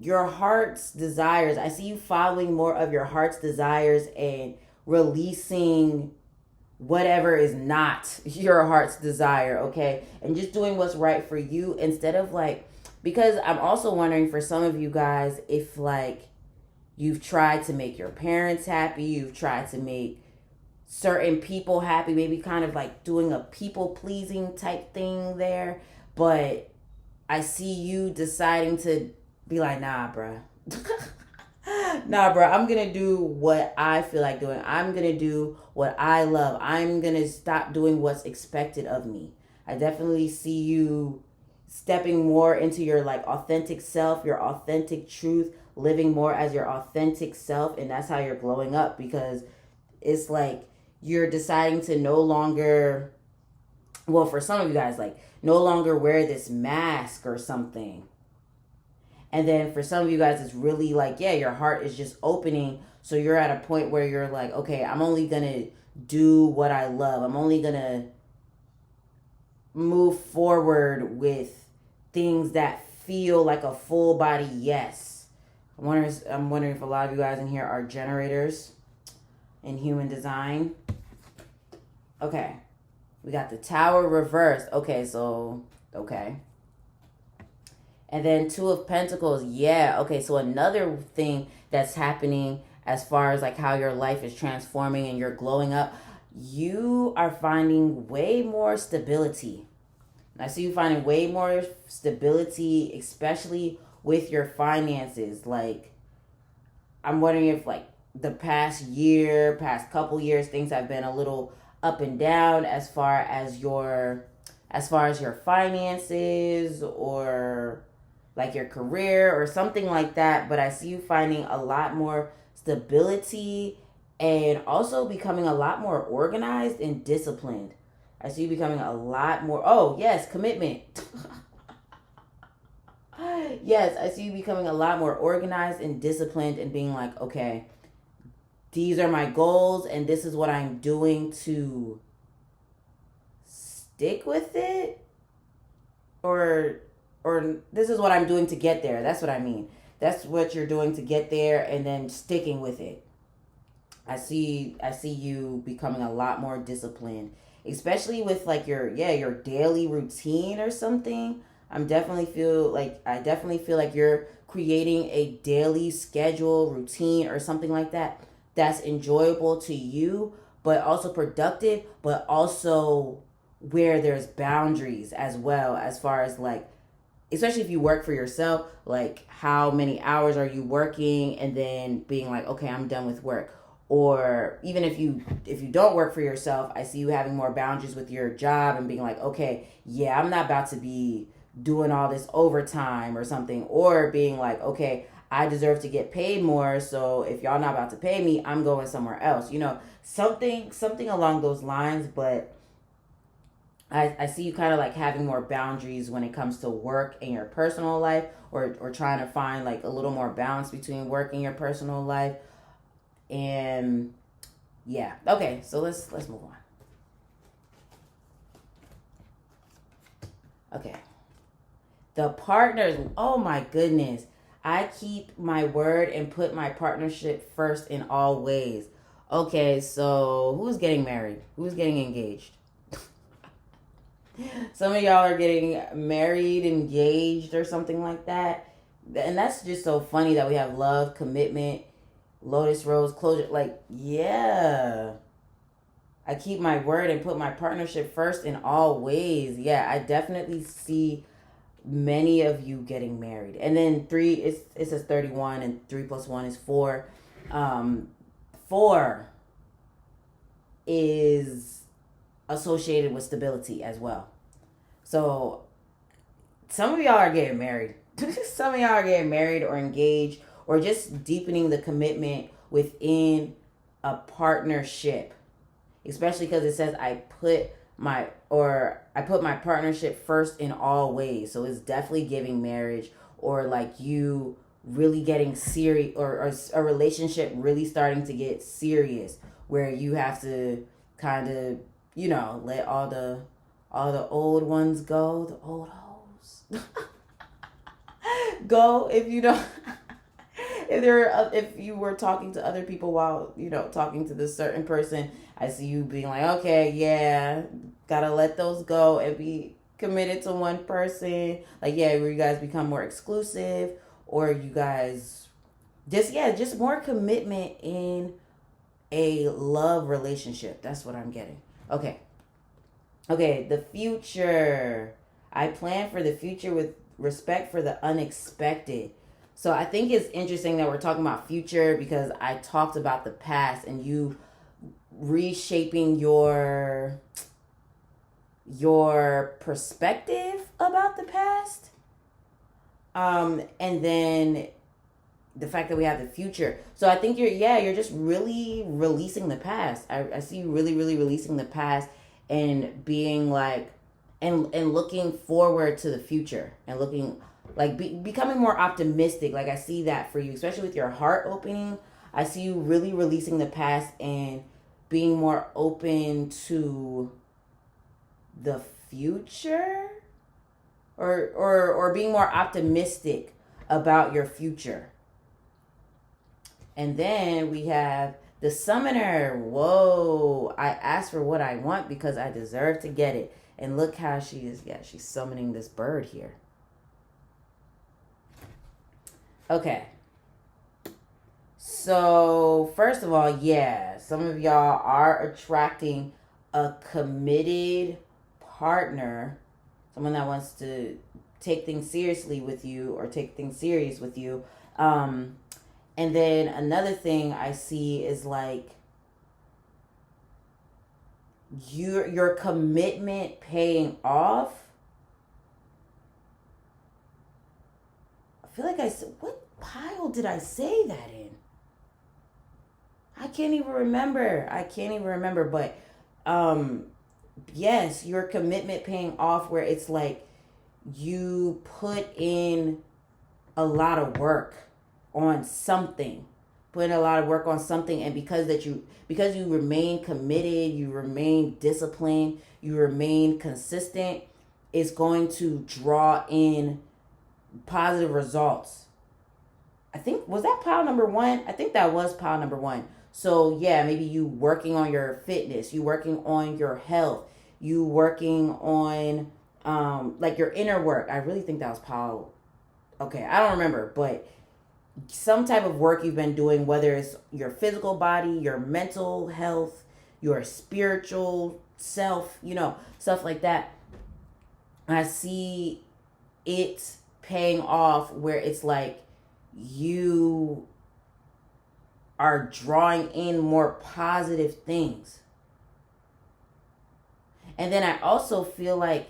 heart's desires. I see you following more of your heart's desires and releasing whatever is not your heart's desire, okay? And just doing what's right for you instead of like, because I'm also wondering for some of you guys if like you've tried to make your parents happy, you've tried to make certain people happy, maybe kind of like doing a people pleasing type thing there, but I see you deciding to be like, nah, bruh. Nah, bro, I'm going to do what I feel like doing. I'm going to do what I love. I'm going to stop doing what's expected of me. I definitely see you stepping more into your like authentic self, your authentic truth, living more as your authentic self. And that's how you're glowing up, because it's like you're deciding to no longer, well, for some of you guys, like no longer wear this mask or something. And then for some of you guys, it's really like, yeah, your heart is just opening. So you're at a point where you're like, okay, I'm only going to do what I love. I'm only going to move forward with things that feel like a full body yes. I'm wondering if a lot of you guys in here are generators in human design. Okay. We got the Tower reversed. Okay. And then 2 of Pentacles. Yeah. Okay. So another thing that's happening as far as like how your life is transforming and you're glowing up, you are finding way more stability. I see you finding way more stability, especially with your finances. Like, I'm wondering if like the past couple years, things have been a little up and down as far as your finances, or like your career or something like that. But I see you finding a lot more stability and also becoming a lot more organized and disciplined. I see you becoming a lot more, commitment. Yes, I see you becoming a lot more organized and disciplined and being like, okay, these are my goals and this is what I'm doing to stick with it, or this is what I'm doing to get there. That's what I mean. That's what you're doing to get there, and then sticking with it. I see you becoming a lot more disciplined, especially with like your daily routine or something. I definitely feel like you're creating a daily schedule, routine, or something like that that's enjoyable to you, but also productive, but also where there's boundaries as well, as far as like, especially if you work for yourself, like how many hours are you working, and then being like, okay, I'm done with work. Or even if you don't work for yourself, I see you having more boundaries with your job and being like, okay, yeah, I'm not about to be doing all this overtime or something, or being like, okay, I deserve to get paid more, so if y'all not about to pay me, I'm going somewhere else. Something along those lines. But I see you kind of like having more boundaries when it comes to work and your personal life, or trying to find like a little more balance between work and your personal life. And yeah, okay, so let's move on. Okay, the partners. Oh my goodness, I keep my word and put my partnership first in all ways. Okay, so who's getting married? Who's getting engaged? Some of y'all are getting married, engaged, or something like that. And that's just so funny that we have love, commitment, lotus rose, closure. Like, yeah. I keep my word and put my partnership first in all ways. Yeah, I definitely see many of you getting married. And then three, it says 31, and 3 plus 1 is 4. 4 is associated with stability as well. So some of y'all are getting married. Some of y'all are getting married or engaged or just deepening the commitment within a partnership. Especially because it says I put my partnership first in all ways. So it's definitely giving marriage, or like you really getting serious, or a relationship really starting to get serious, where you have to kind of, let all the old ones go, the old hoes go, if you don't. If you were talking to other people while talking to this certain person, I see you being like, okay, yeah, gotta let those go and be committed to one person. Like, yeah, where you guys become more exclusive, or you guys just more commitment in a love relationship. That's what I'm getting. Okay, the future. I plan for the future with respect for the unexpected. So I think it's interesting that we're talking about future, because I talked about the past and you reshaping your perspective about the past. And then the fact that we have the future. So I think you're just really releasing the past. I see you really, really releasing the past and being like, and looking forward to the future, and looking like becoming more optimistic. Like, I see that for you, especially with your heart opening. I see you really releasing the past and being more open to the future, or being more optimistic about your future. And then we have the summoner. Whoa, I asked for what I want because I deserve to get it. And look how she is. Yeah, she's summoning this bird here. Okay. So, first of all, yeah, some of y'all are attracting a committed partner, someone that wants to take things seriously with you, or take things serious with you. And then another thing I see is like your commitment paying off. I feel like what pile did I say that in? I can't even remember. But yes, your commitment paying off, where it's like you put in a lot of work on something. And because you remain committed, you remain disciplined, you remain consistent, it's going to draw in positive results. I think, was that pile number 1? I think that was pile number 1. So yeah, maybe you working on your fitness, you working on your health, you working on like your inner work. I really think that was pile. Okay, I don't remember, but some type of work you've been doing, whether it's your physical body, your mental health, your spiritual self, stuff like that. I see it paying off, where it's like you are drawing in more positive things. And then I also feel like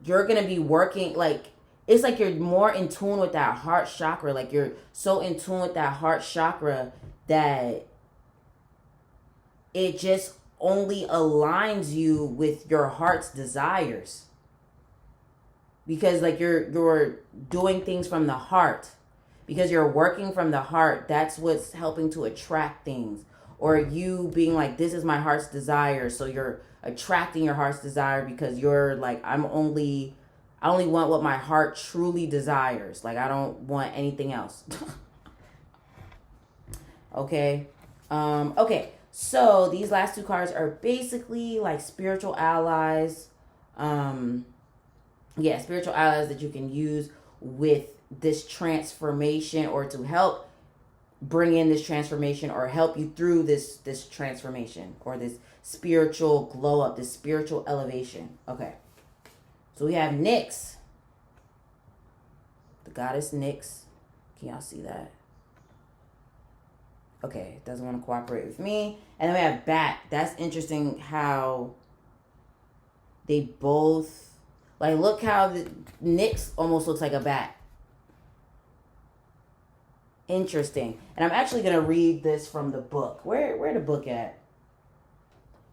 you're going to be working, like, it's like you're more in tune with that heart chakra. Like, you're so in tune with that heart chakra that it just only aligns you with your heart's desires. Because like you're doing things from the heart. Because you're working from the heart, that's what's helping to attract things. Or you being like, this is my heart's desire. So you're attracting your heart's desire, because you're like, I only want what my heart truly desires. Like, I don't want anything else. Okay. Okay. So these last 2 cards are basically like spiritual allies. Yeah, spiritual allies that you can use with this transformation, or to help bring in this transformation, or help you through this transformation, or this spiritual glow up, this spiritual elevation. Okay. So we have Nyx, the goddess Nyx. Can y'all see that? Okay, doesn't want to cooperate with me. And then we have Bat. That's interesting how they both, like, look how the Nyx almost looks like a bat. Interesting. And I'm actually going to read this from the book. Where the book at?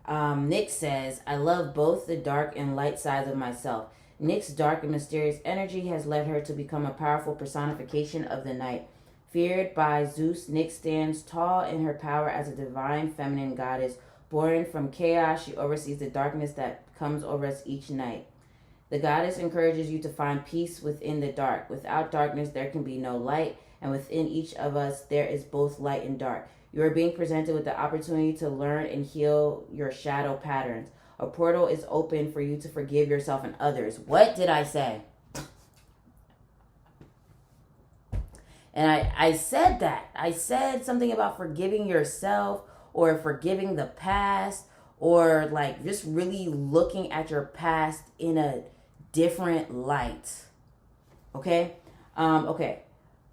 Nyx says, I love both the dark and light sides of myself. Nyx's dark and mysterious energy has led her to become a powerful personification of the night. Feared by Zeus, Nyx stands tall in her power as a divine feminine goddess. Born from chaos, she oversees the darkness that comes over us each night. The goddess encourages you to find peace within the dark. Without darkness, there can be no light, and within each of us, there is both light and dark. You are being presented with the opportunity to learn and heal your shadow patterns. A portal is open for you to forgive yourself and others. What did I say? And I said that. I said something about forgiving yourself, or forgiving the past, or like just really looking at your past in a different light. Okay? Okay.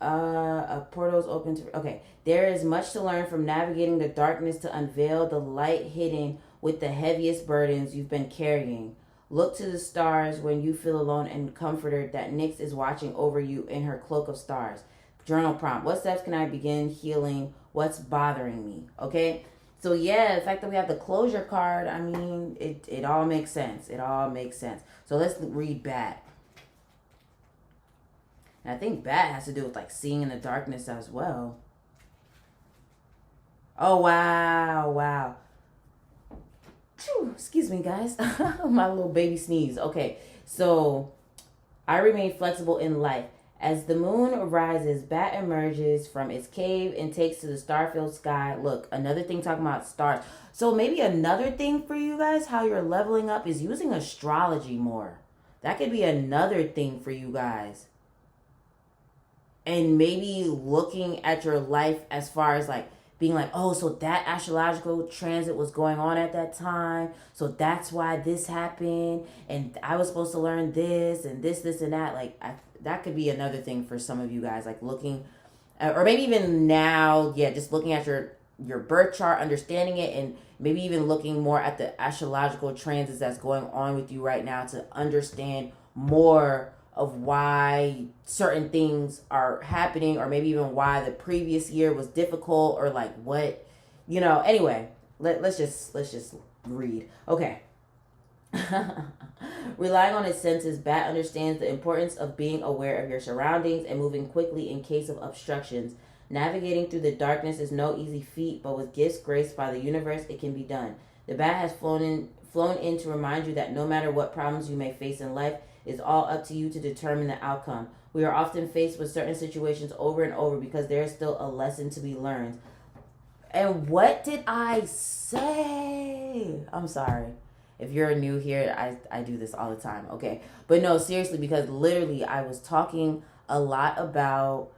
A portal is open to... Okay. There is much to learn from navigating the darkness to unveil the light hidden with the heaviest burdens you've been carrying. Look to the stars when you feel alone and comforted that Nyx is watching over you in her cloak of stars. Journal prompt. What steps can I begin healing what's bothering me? Okay? So yeah, the fact that we have the closure card, I mean, it all makes sense. It all makes sense. So let's read Bat. And I think Bat has to do with like seeing in the darkness as well. Oh, wow. Wow. Whew, excuse me, guys. My little baby sneeze. Okay. So I remain flexible in life. As the moon rises, Bat emerges from its cave and takes to the star-filled sky. Look, another thing talking about stars. So maybe another thing for you guys, how you're leveling up, is using astrology more. That could be another thing for you guys. And maybe looking at your life as far as like being like, oh, so that astrological transit was going on at that time. So that's why this happened. And I was supposed to learn this and this and that. Like, that could be another thing for some of you guys, like looking, or maybe even now, yeah, just looking at your birth chart, understanding it, and maybe even looking more at the astrological transits that's going on with you right now to understand more of why certain things are happening, or maybe even why the previous year was difficult, or like what, anyway, let's just read. Okay. Relying on its senses, Bat understands the importance of being aware of your surroundings and moving quickly in case of obstructions. Navigating through the darkness is no easy feat, but with gifts graced by the universe, it can be done. The Bat has flown in to remind you that no matter what problems you may face in life, it's all up to you to determine the outcome. We are often faced with certain situations over and over because there is still a lesson to be learned. And what did I say? I'm sorry. If you're new here, I do this all the time, okay? But no, seriously, because literally I was talking a lot about,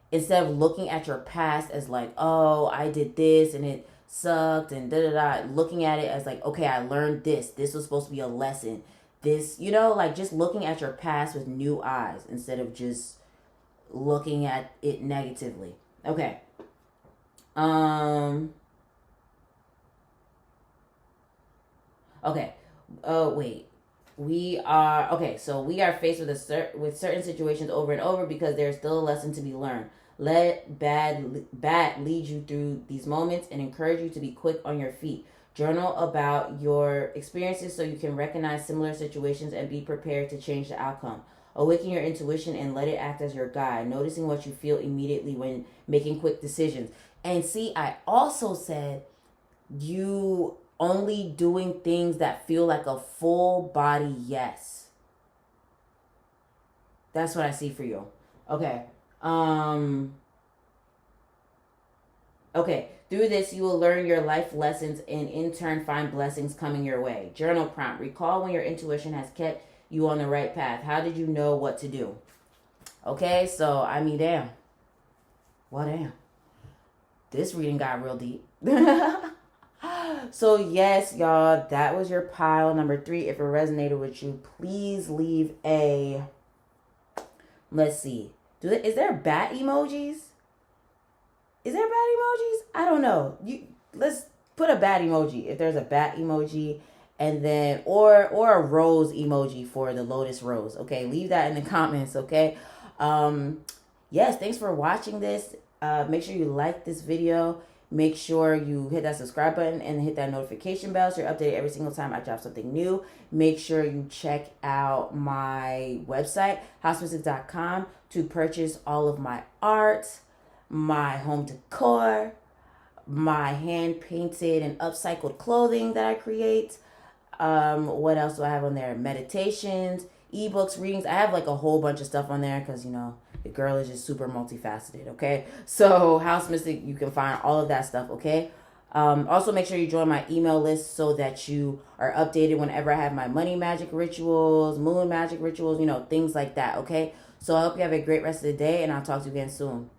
instead of looking at your past as like, oh, I did this and it sucked and da-da-da, looking at it as like, okay, I learned this. This was supposed to be a lesson. This, like just looking at your past with new eyes instead of just looking at it negatively. Okay. Okay. Oh, wait. We are faced with certain situations over and over because there's still a lesson to be learned. Let Bat lead you through these moments and encourage you to be quick on your feet. Journal about your experiences so you can recognize similar situations and be prepared to change the outcome. Awaken your intuition and let it act as your guide, noticing what you feel immediately when making quick decisions. And see, I also said you only doing things that feel like a full body yes. That's what I see for you. Okay. Okay. Okay, through this, you will learn your life lessons and in turn find blessings coming your way. Journal prompt. Recall when your intuition has kept you on the right path. How did you know what to do? Okay, so, I mean, damn. Well, damn. This reading got real deep. So, yes, y'all, that was your pile number 3. If it resonated with you, please leave a... Let's see. Is there bat emojis? Is there bat emojis? I don't know. Let's put a bat emoji if there's a bat emoji, and then or a rose emoji for the lotus rose. Okay, leave that in the comments. Okay. Yes, thanks for watching this. Make sure you like this video. Make sure you hit that subscribe button and hit that notification bell so you're updated every single time I drop something new. Make sure you check out my website, housemystic.com, to purchase all of my art, my home decor, my hand painted and upcycled clothing that I create. What else do I have on there? Meditations, ebooks, readings. I have like a whole bunch of stuff on there because, you know, the girl is just super multifaceted. Okay, so House Mystic, you can find all of that stuff. Okay. Also make sure you join my email list so that you are updated whenever I have my money magic rituals, moon magic rituals, you know, things like that. Okay, so I hope you have a great rest of the day, and I'll talk to you again soon.